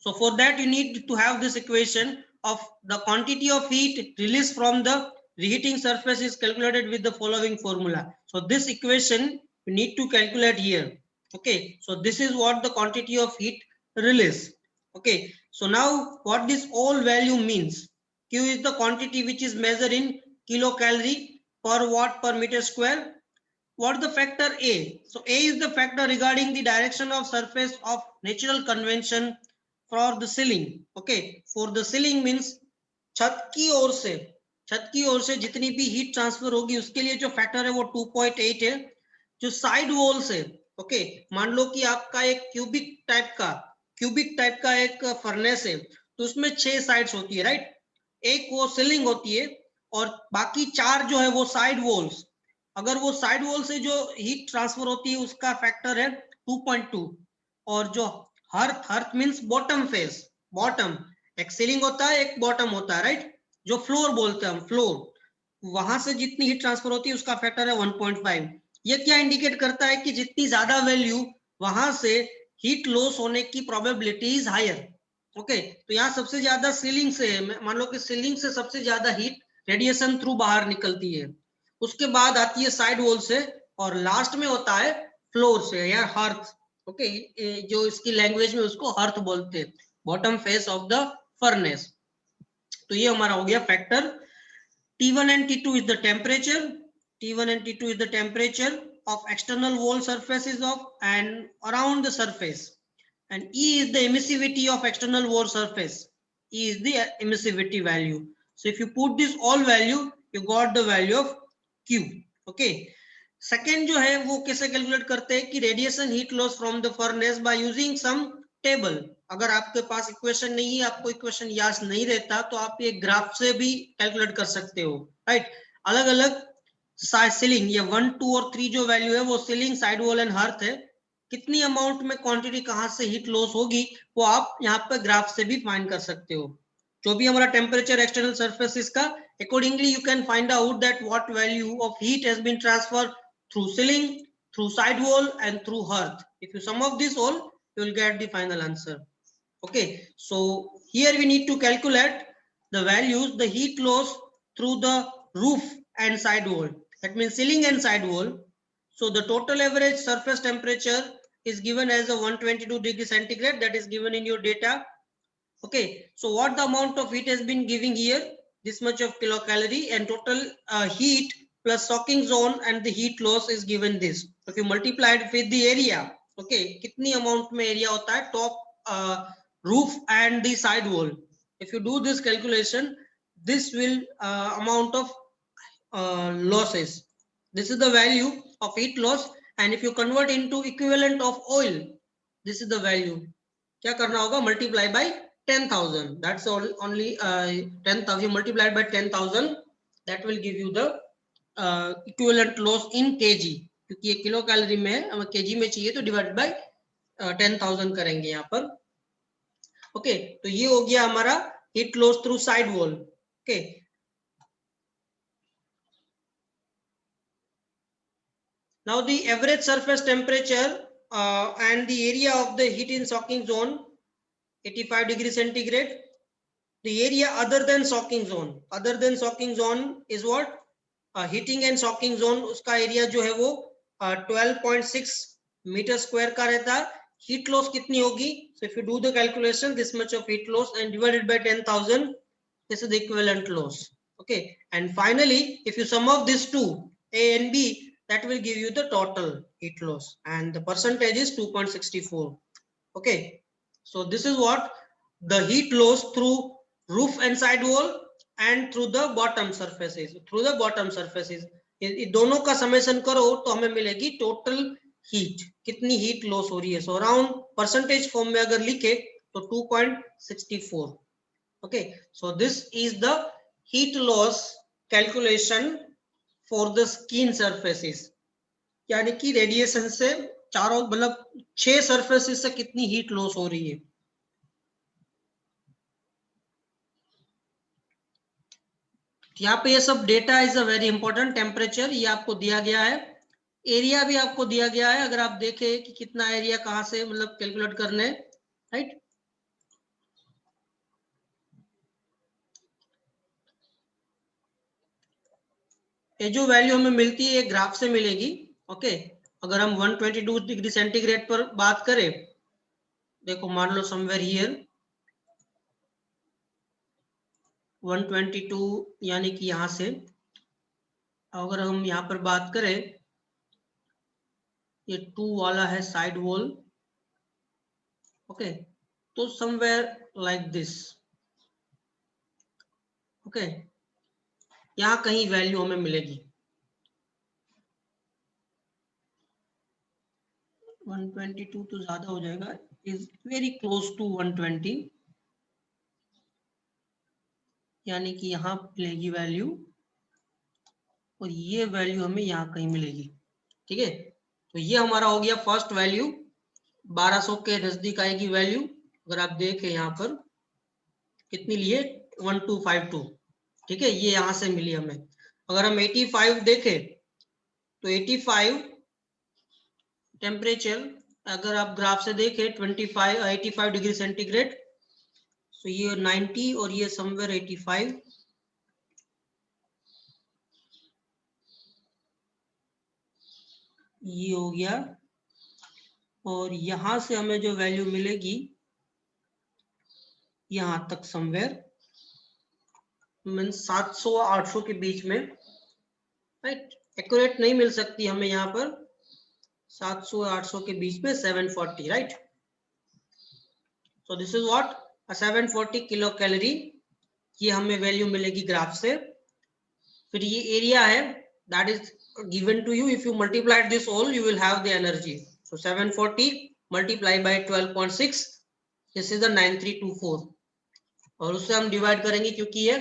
So for that you need to have this equation of the quantity of heat released from the reheating surface is calculated with the following formula. So this equation you need to calculate here. Okay, so this is what the quantity of heat release. Okay, so now what this all value means. Q is the quantity which is measured in kilocalorie per watt per meter square. What the factor A? So A is the factor regarding the direction of surface of natural convention for the ceiling. Okay, for the ceiling means छत की ओर से जितनी भी heat transfer होगी उसके लिए जो factor है वो 2.8 है। जो साइड वॉल से, ओके, मान लो कि आपका एक क्यूबिक टाइप का एक फर्नेस है, तो उसमें 6 साइड्स होती है, राइट? एक वो सीलिंग होती है और बाकी 4 जो है वो साइड वॉल्स। अगर वो साइड वॉल से जो हीट ट्रांसफर होती है उसका फैक्टर है 2.2। और जो hearth means bottom face, bottom, एक सीलिंग होता है एक बॉटम होता है, राइट? जो फ्लोर बोलते हैं हम, फ्लोर, वहां से जितनी हीट ट्रांसफर होती है उसका फैक्टर है 1.5। ये क्या इंडिकेट करता है कि जितनी ज्यादा वैल्यू वहां से हीट लॉस होने की प्रोबेबिलिटी इज हायर। ओके, तो यहाँ सबसे ज्यादा सीलिंग से, मान लो कि सीलिंग से सबसे ज्यादा हीट रेडिएशन थ्रू बाहर निकलती है, उसके बाद आती है साइड वॉल से, और लास्ट में होता है फ्लोर से या हर्थ। ओके, जो इसकी लैंग्वेज में उसको हर्थ बोलते हैं, bottom face of the furnace. तो ये हमारा हो गया factor. T1 and T2 is the temperature. T1 and T2 is the temperature of external wall surfaces of and around the surface. And E is the emissivity of external wall surface. E is the emissivity value. So if you put this all value, you got the value of Q. Okay. Second जो है वो कैसे calculate करते हैं कि radiation heat loss from the furnace by using some table. अगर आपके पास equation नहीं है, आपको इक्वेशन याद नहीं रहता, तो आप ये ग्राफ से भी कैलकुलेट कर सकते हो, राइट? अलग अलग सीलिंग, ये 1, 2 और 3 जो वैल्यू है वो ceiling, side wall and hearth है। कितनी अमाउंट में क्वांटिटी कहां से हीट लॉस होगी वो आप यहाँ पे ग्राफ से भी फाइंड कर सकते हो। जो भी हमारा टेम्परेचर एक्सटर्नल सर्फेसिस का, accordingly you can find out that what value of heat has been transferred through ceiling, through side wall and through hearth. If you sum of this all, you will get the final answer. Okay, so here we need to calculate the values, the heat loss through the roof and side wall. That means ceiling and side wall. So the total average surface temperature is given as a 122 degree centigrade, that is given in your data. Okay, so what the amount of heat has been giving here? This much of kilocalorie, and total heat plus soaking zone and the heat loss is given this. If you multiply it with the area, okay, kitni amount mein area hota hai top roof and the side wall. If you do this calculation, this will amount of losses. This is the value of heat loss, and if you convert into equivalent of oil, this is the value. क्या करना होगा? Multiply by 10,000. That's all, only 10,000 multiplied by 10,000. That will give you the equivalent loss in kg. क्योंकि ये kilo calorie में है, हमें kg में चाहिए तो डिवाइड बाय 10,000 करेंगे यहाँ पर। ओके, तो ये हो गया हमारा heat loss through side wall. Okay, now the average surface temperature and the area of the heat in soaking zone 85 degree centigrade. the area other than soaking zone is what heating and soaking zone, उसका area जो है वो 12.6 metre square का रहता है। Heat loss कितनी होगी? So if you do the calculation, this much of heat loss and divided by 10,000, this is the equivalent loss. Okay, and finally if you sum of this to A and B, that will give you the total heat loss, and the percentage is 2.64. Okay, so this is what the heat loss through roof and side wall and through the bottom surfaces. ये दोनों का summation करो तो हमें मिलेगी total heat, कितनी heat loss हो रही है। सो अराउंड परसेंटेज फॉर्म में अगर लिखे तो 2.64। Okay, so this is the heat loss calculation for the skin surfaces, यानी कि रेडिएशन से चारों मतलब 6 सरफेसेस से कितनी हीट लॉस हो रही है। यहाँ पे ये सब data is a very important. Temperature ये आपको दिया गया है, एरिया भी आपको दिया गया है। अगर आप देखें कि कितना एरिया कहाँ से मतलब कैलकुलेट करने, राइट। ये जो वैल्यू हमें मिलती है ग्राफ से मिलेगी। ओके, अगर हम 122 डिग्री सेंटीग्रेड पर बात करें, देखो मान लो समवेयर हियर 122, यानी कि यहां से अगर हम यहाँ पर बात करें, ये 2 वाला है साइड वॉल। ओके, तो समवेयर लाइक दिस। ओके, यहाँ कहीं वैल्यू हमें मिलेगी 122 तो ज्यादा हो जाएगा, इज वेरी क्लोज टू 120, यानी कि यहाँ मिलेगी वैल्यू और ये वैल्यू हमें यहाँ कहीं मिलेगी। ठीक है, तो ये हमारा हो गया फर्स्ट वैल्यू, 1200 के नजदीक आएगी वैल्यू। अगर आप देखें यहाँ पर कितनी लिए 1252। ठीक है, ये यहाँ से मिली हमें। अगर हम 85 देखें तो 85 टेम्परेचर अगर आप ग्राफ से देखें 85 डिग्री सेंटीग्रेड, सो ये 90 और ये समवेयर 85, ये हो गया। और यहां से हमें जो वैल्यू मिलेगी यहां तक समवेयर मीन 700-800 के बीच में, राइट। एक्यूरेट नहीं मिल सकती हमें यहाँ पर, 700-800 के बीच में 740, right. So this is what 740 kilo calorie, ये हमें वैल्यू मिलेगी ग्राफ से। फिर ये एरिया है that is given to you, if you multiply this all you will have the energy. So 740 multiplied by 12.6, this is the 9324, और उससे हम डिवाइड करेंगे क्योंकि ये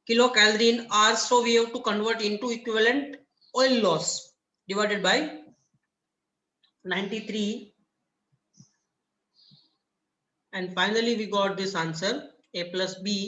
kilo calorie in hour, so we have to convert into equivalent oil loss divided by 93, and finally we got this answer A plus B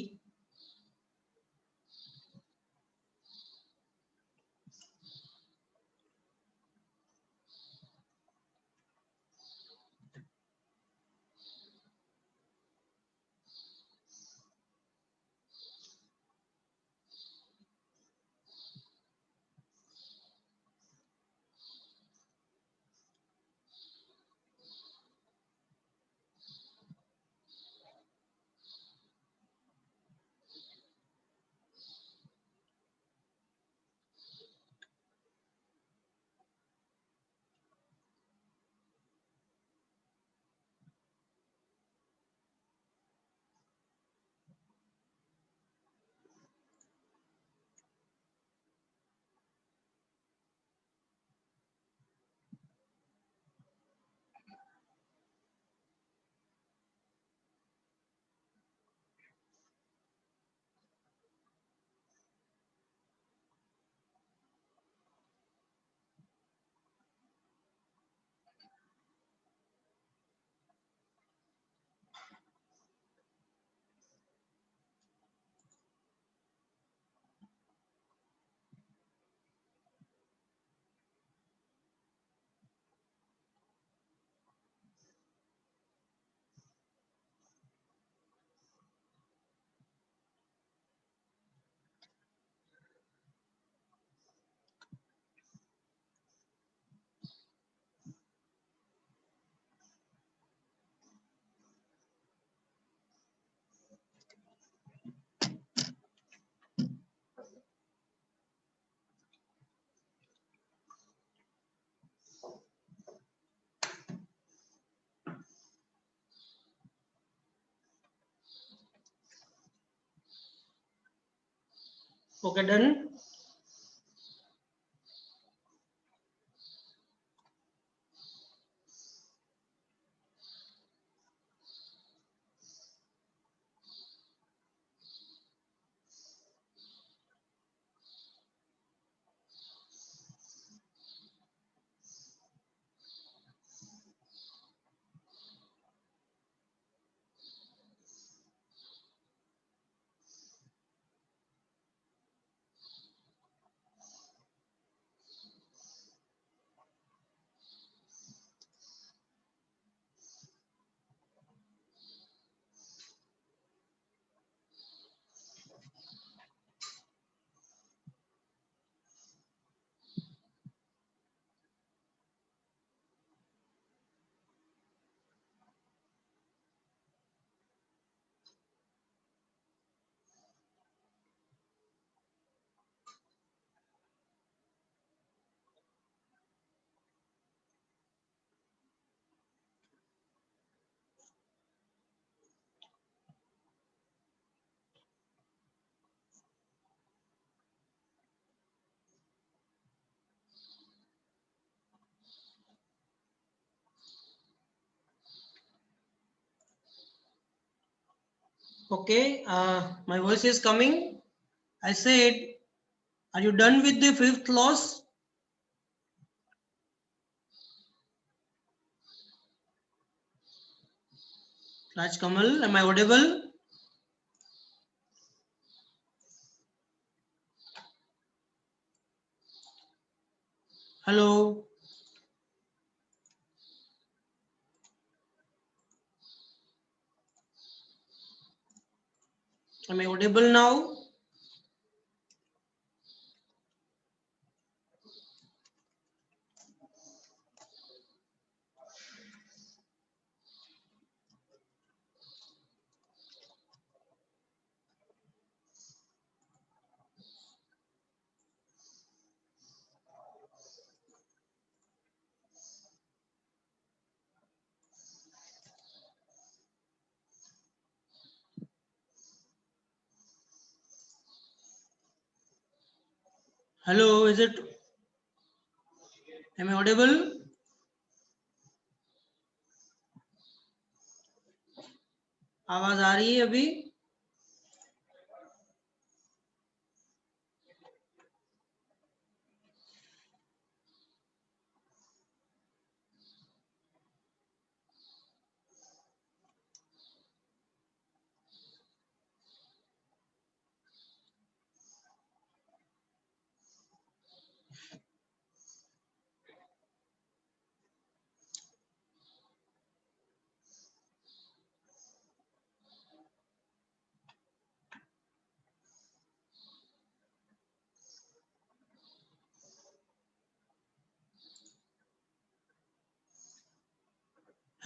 Okay, done. Okay, my voice is coming. I said, are you done with the fifth loss? Raj Kamal, am I audible? Hello. Am I audible now? Hello, is it? Am I audible? आवाज आ रही है अभी?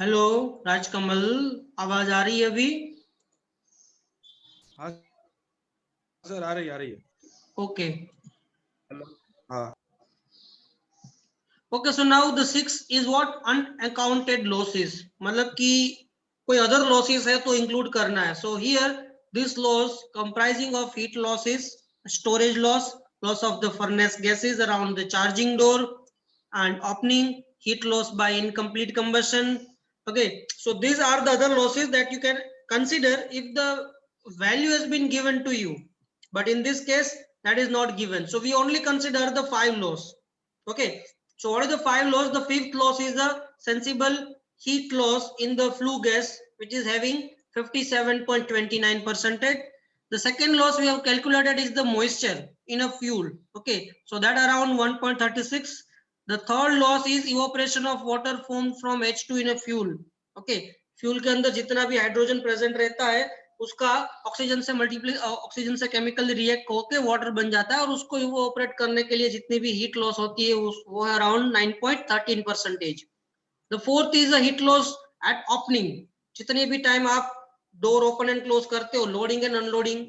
Hello Raj Kamal, आवाज आ रही है अभी? हाँ sir, आ रही है। ओके हाँ okay, so now the six is what? Unaccounted losses, मतलब कि कोई अदर लॉसेस है तो इंक्लूड करना है. So here this loss comprising of heat losses, storage loss, loss of the furnace gases around the charging door, and opening, heat loss by incomplete combustion. Okay, so these are the other losses that you can consider if the value has been given to you, but in this case that is not given, so we only consider the 5 loss. Okay, so what are the 5 loss? The fifth loss is the sensible heat loss in the flue gas, which is having 57.29%. The second loss we have calculated is the moisture in a fuel. Okay, so that around 1.36. The third loss is evaporation of water formed from H2 in a fuel. Okay, fuel के अंदर जितना भी hydrogen present रहता है उसका oxygen से multiply, oxygen से chemical react होकर वाटर बन जाता है, और उसको इवोपरेट करने के लिए जितनी भी हीट लॉस होती है वो है around 9.13%. The fourth is a heat loss eight opening. जितने भी टाइम आप डोर ओपन एंड क्लोज करते हो लोडिंग एंड अनलोडिंग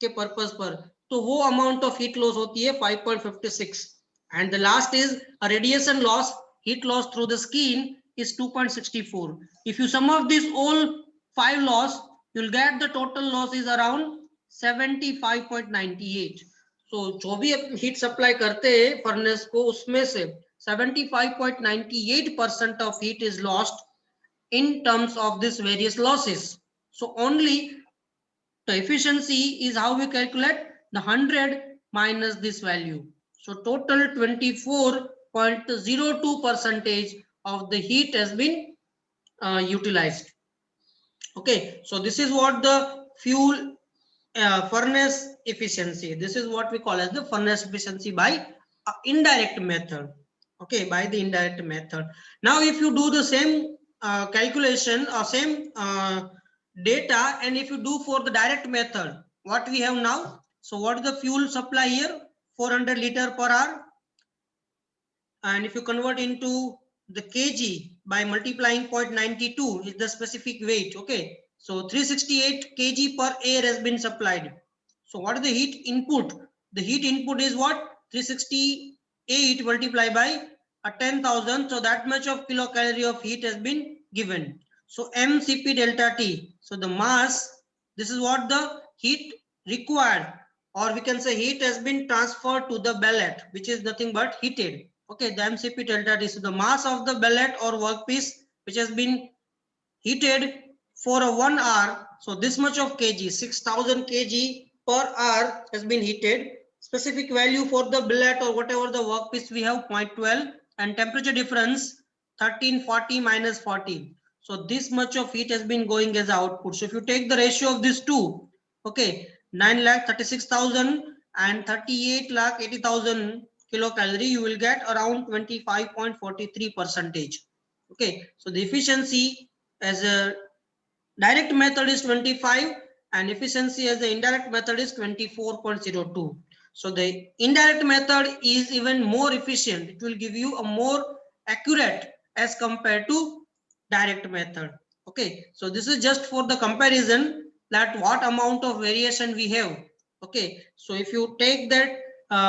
के पर्पस पर, तो वो अमाउंट ऑफ हीट लॉस होती है 5.56. And the last is a radiation loss, heat loss through the skin is 2.64. If you sum of these all 5 loss, you'll get the total loss is around 75.98. तो जो भी heat supply करते हैं furnace को, उसमें से 75.98% of heat is lost in terms of this various losses. So only the efficiency is how we calculate the 100 minus this value. So total 24.02% of the heat has been utilized. Okay, so this is what the fuel furnace efficiency, this is what we call as the furnace efficiency by indirect method. Okay, by the indirect method. Now if you do the same calculation or same data, and if you do for the direct method, what we have now, so what is the fuel supply here? 400 liter per hour, and if you convert into the kg by multiplying 0.92 is the specific weight. Okay, so 368 kg per air has been supplied. So what is the heat input? The heat input is what? 368 multiplied by 10,000, so that much of kilocalorie of heat has been given. So mcp delta t, so the mass, this is what the heat required, or we can say heat has been transferred to the pellet, which is nothing but heated. Okay, the mcp delta t, so the mass of the pellet or workpiece which has been heated for a 1 hour. So this much of kg, 6000 kg per hour has been heated. Specific value for the billet or whatever the workpiece we have 0.12, and temperature difference 1340 minus 40. So this much of heat has been going as output. So if you take the ratio of these two, okay, 9,36,000 and 38,80,000 kilocalorie, you will get around 25.43%. Okay, so the efficiency as a direct method is 25, and efficiency as the indirect method is 24.02. So the indirect method is even more efficient. It will give you a more accurate as compared to direct method. Okay, so this is just for the comparison that what amount of variation we have. Okay, so if you take that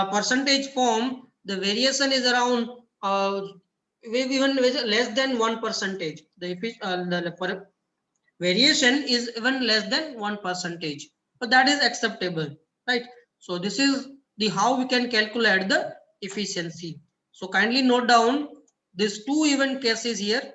percentage form, the variation is around even less than 1%. The variation is even less than 1%, but that is acceptable, right? So this is the how we can calculate the efficiency. So kindly note down these two even cases here.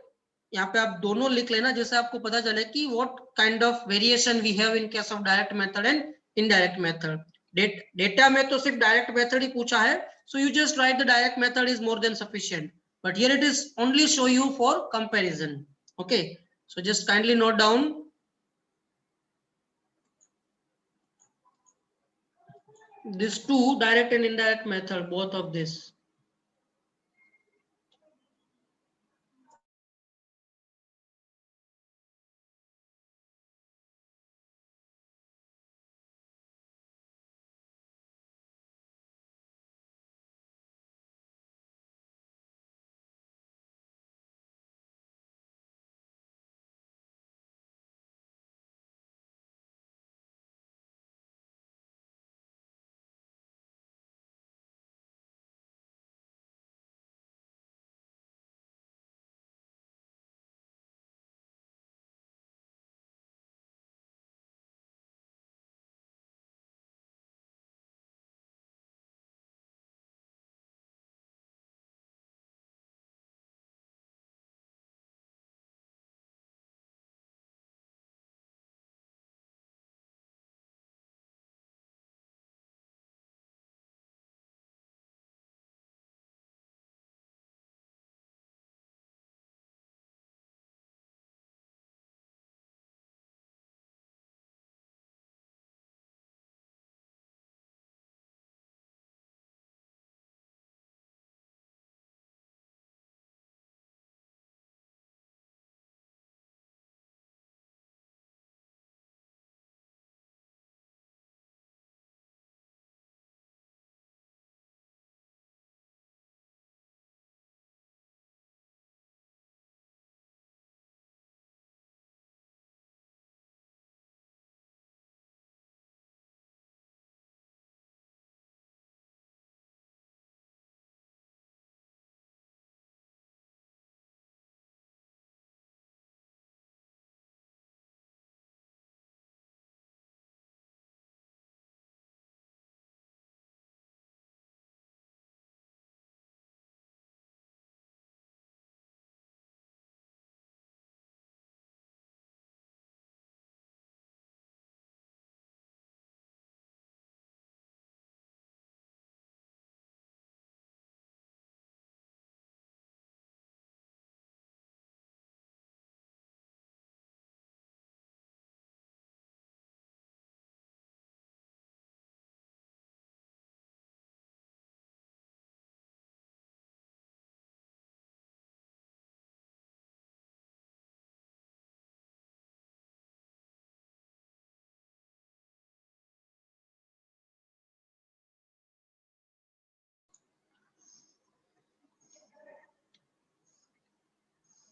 यहाँ पे आप दोनों लिख लेना, जैसे आपको पता चले कि what kind of variation we have in case of direct method and indirect method. Data में तो सिर्फ direct method ही पूछा है, so you just write the direct method is more than sufficient, but here it is only show you for comparison. Okay, so just kindly note down these two, direct and indirect method, both of this.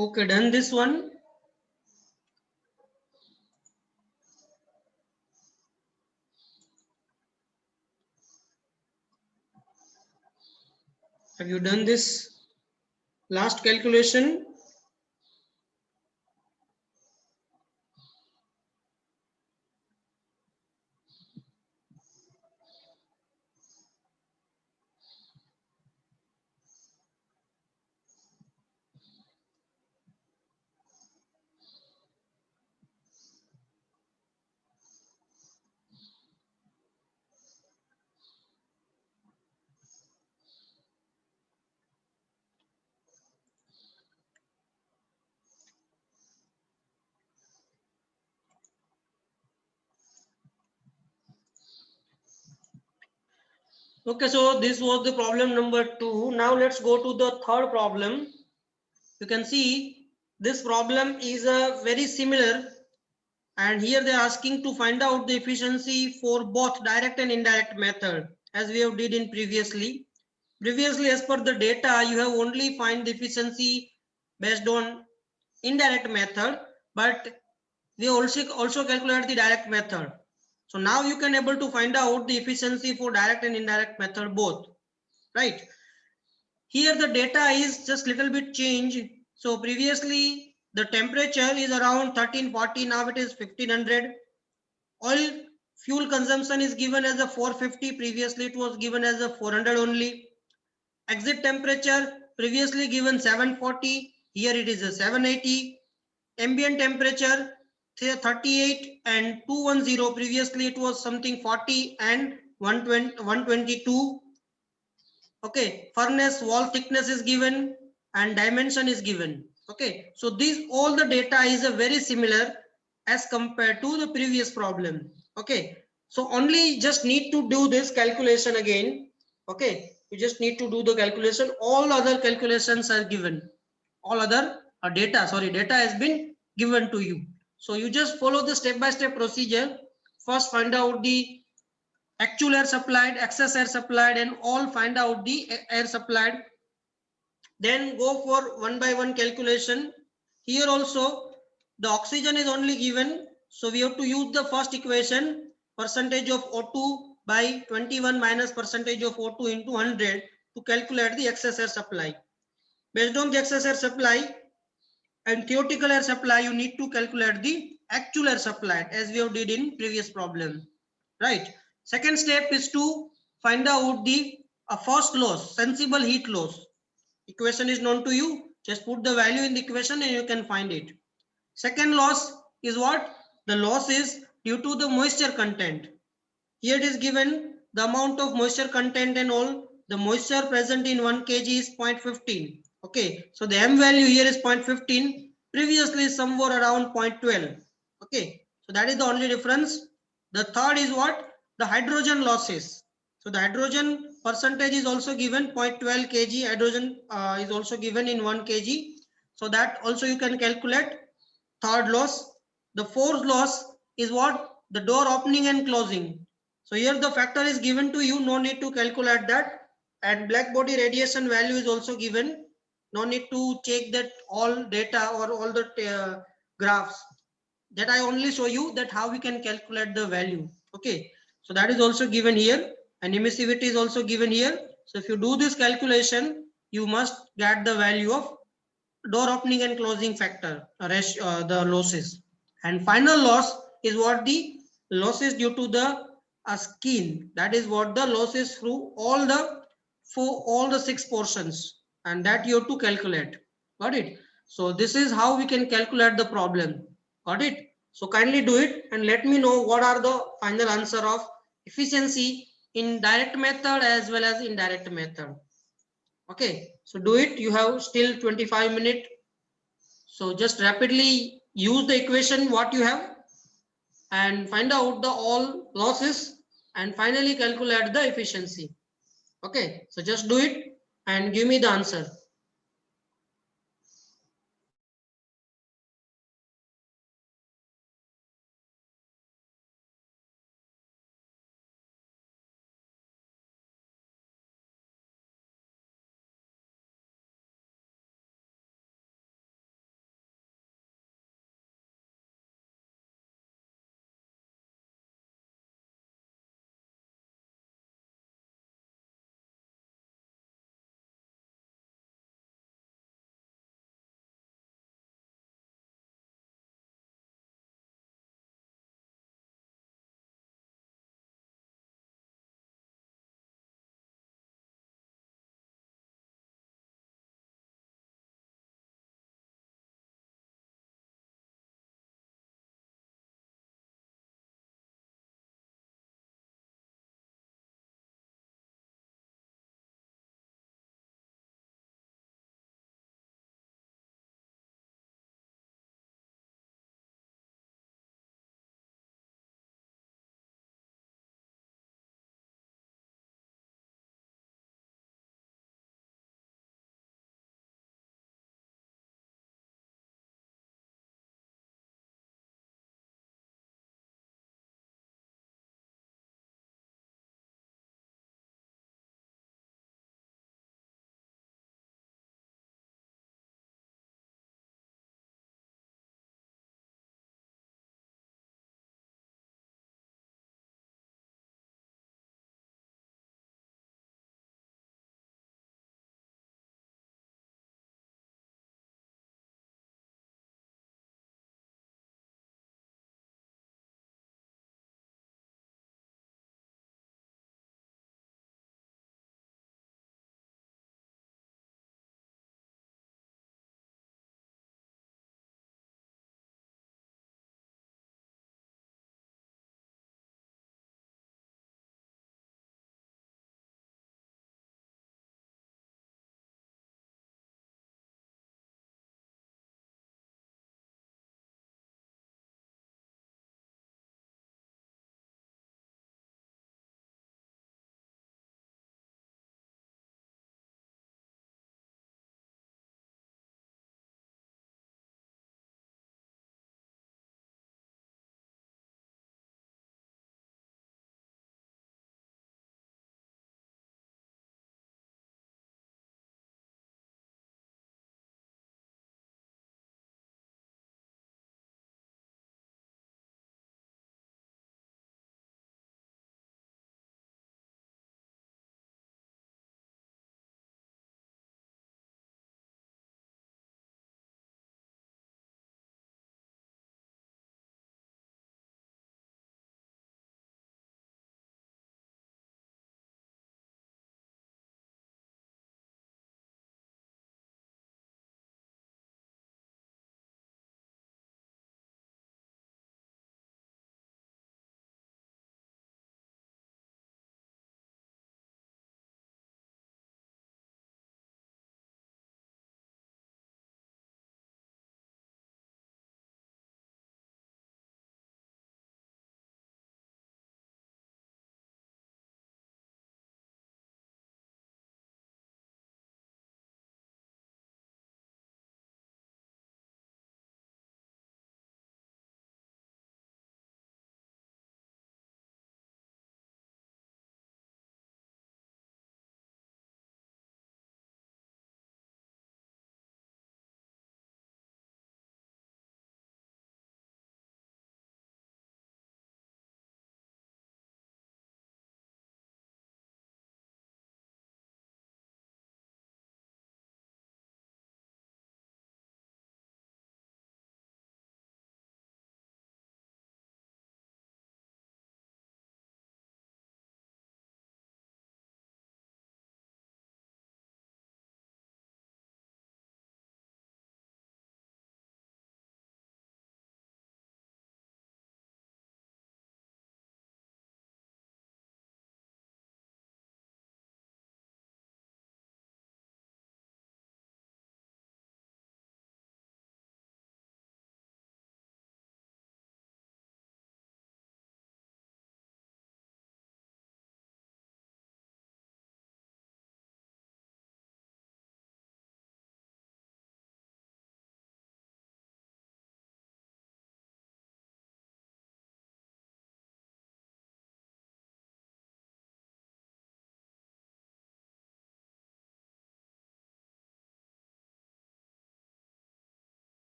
Okay, done this one. Have you done this last calculation? Okay, so this was the problem number 2. Now let's go to the third problem. You can see this problem is very similar, and here they are asking to find out the efficiency for both direct and indirect method, as we have did in previously. Previously, as per the data, you have only find the efficiency based on indirect method, but we also calculate the direct method. So now you can able to find out the efficiency for direct and indirect method both, right? Here the data is just little bit changed. So previously the temperature is around 1340, now it is 1500. Oil fuel consumption is given as a 450, previously it was given as a 400 only. Exit temperature previously given 740, here it is a 780. Ambient temperature 38 and 210, previously it was something 40 and 122. Okay, furnace wall thickness is given and dimension is given. Okay, so these all the data is a very similar as compared to the previous problem. Okay, so only just need to do this calculation again. Okay, you just need to do the calculation. All other calculations are given. All other data has been given to you. So you just follow the step-by-step procedure. First find out the actual air supplied, excess air supplied, and all find out the air supplied. Then go for one by one calculation. Here also the oxygen is only given, so we have to use the first equation, percentage of O2 by 21 minus percentage of O2 into 100 to calculate the excess air supply. Based on the excess air supply and theoretical air supply, you need to calculate the actual air supply as we have did in previous problem, right? Second step is to find out the first loss, sensible heat loss. Equation is known to you, just put the value in the equation and you can find it. Second loss is what? The loss is due to the moisture content. Here it is given the amount of moisture content and all. The moisture present in 1 kg is 0.15. Okay, so the M value here is 0.15. Previously somewhere around 0.12. Okay, so that is the only difference. The third is what? The hydrogen losses. So the hydrogen percentage is also given 0.12 kg. Hydrogen is also given in 1 kg. So that also you can calculate. Third loss. The fourth loss is what? The door opening and closing. So here the factor is given to you, no need to calculate that. And black body radiation value is also given. No need to check that all data or all the graphs. That I only show you that how we can calculate the value. Okay, so that is also given here, and emissivity is also given here. So if you do this calculation, you must get the value of door opening and closing factor, the losses. And final loss is what? The losses due to the skin. That is what the losses through all the for all the 6 portions, and that you have to calculate. Got it? So this is how we can calculate the problem. Got it? So kindly do it and let me know what are the final answer of efficiency in direct method as well as indirect method. Okay, so do it. You have still 25 minutes. So just rapidly use the equation what you have and find out the all losses and finally calculate the efficiency. Okay, so just do it and give me the answer.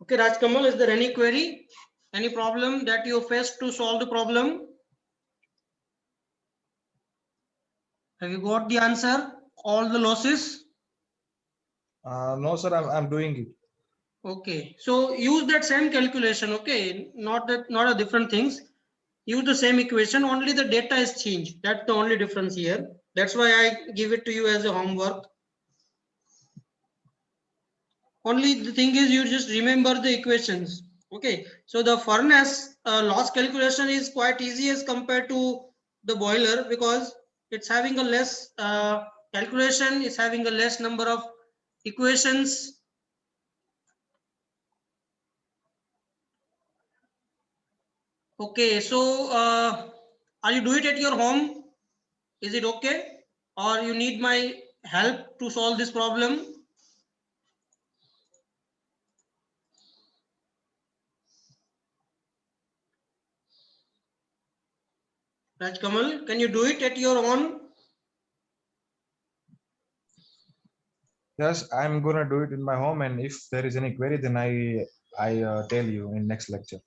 Okay, Rajkamal, is there any query? Any problem that you faced to solve the problem? Have you got the answer? All the losses? No, sir, I'm doing it. Okay, so use that same calculation. Okay, not a different things. Use the same equation. Only the data is changed. That's the only difference here. That's why I give it to you as a homework. Only the thing is you just remember the equations. Okay, so the furnace loss calculation is quite easy as compared to the boiler, because it's having a less calculation, it's having a less number of equations. Okay, so are you do it at your home? Is it okay, or you need my help to solve this problem? Raj Kamal, can you do it at your own? Yes, I'm gonna do it in my home, and if there is any query, then I tell you in next lecture.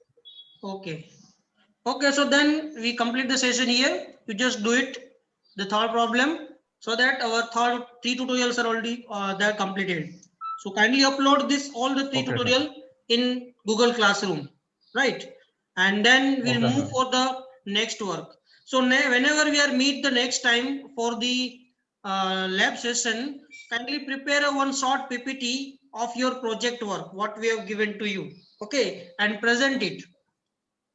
Okay. Okay, so then we complete the session here. You just do it, the third problem, so that our third three tutorials are already they're completed. So kindly upload this all the three Okay, sir. tutorial in Google Classroom, right? And then we'll Okay, move sir. for the next work. So whenever we are meet the next time for the lab session, kindly prepare a one short PPT of your project work, what we have given to you, okay, and present it.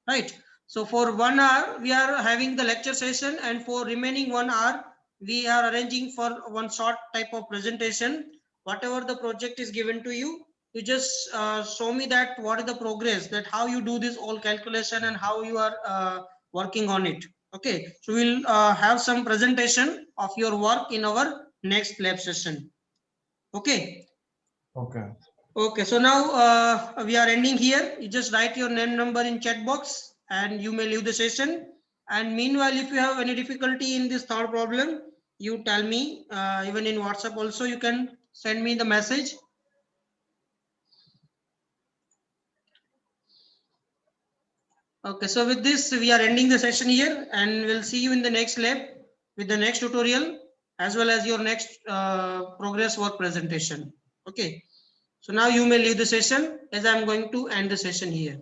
Right. So for 1 hour, we are having the lecture session, and for remaining 1 hour, we are arranging for one short type of presentation. Whatever the project is given to you, you just show me that what is the progress, that how you do this all calculation and how you are working on it. Okay. So we'll have some presentation of your work in our next lab session. Okay. Okay. Okay, so now we are ending here. You just write your name, number in chat box, and you may leave the session. And meanwhile, if you have any difficulty in this third problem, you tell me. Even in WhatsApp also, you can send me the message. Okay, so with this, we are ending the session here, and we'll see you in the next lab with the next tutorial, as well as your next progress work presentation. Okay, so now you may leave the session, as I'm going to end the session here.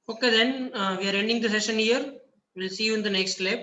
Okay, then we are ending the session here. We'll see you in the next lab.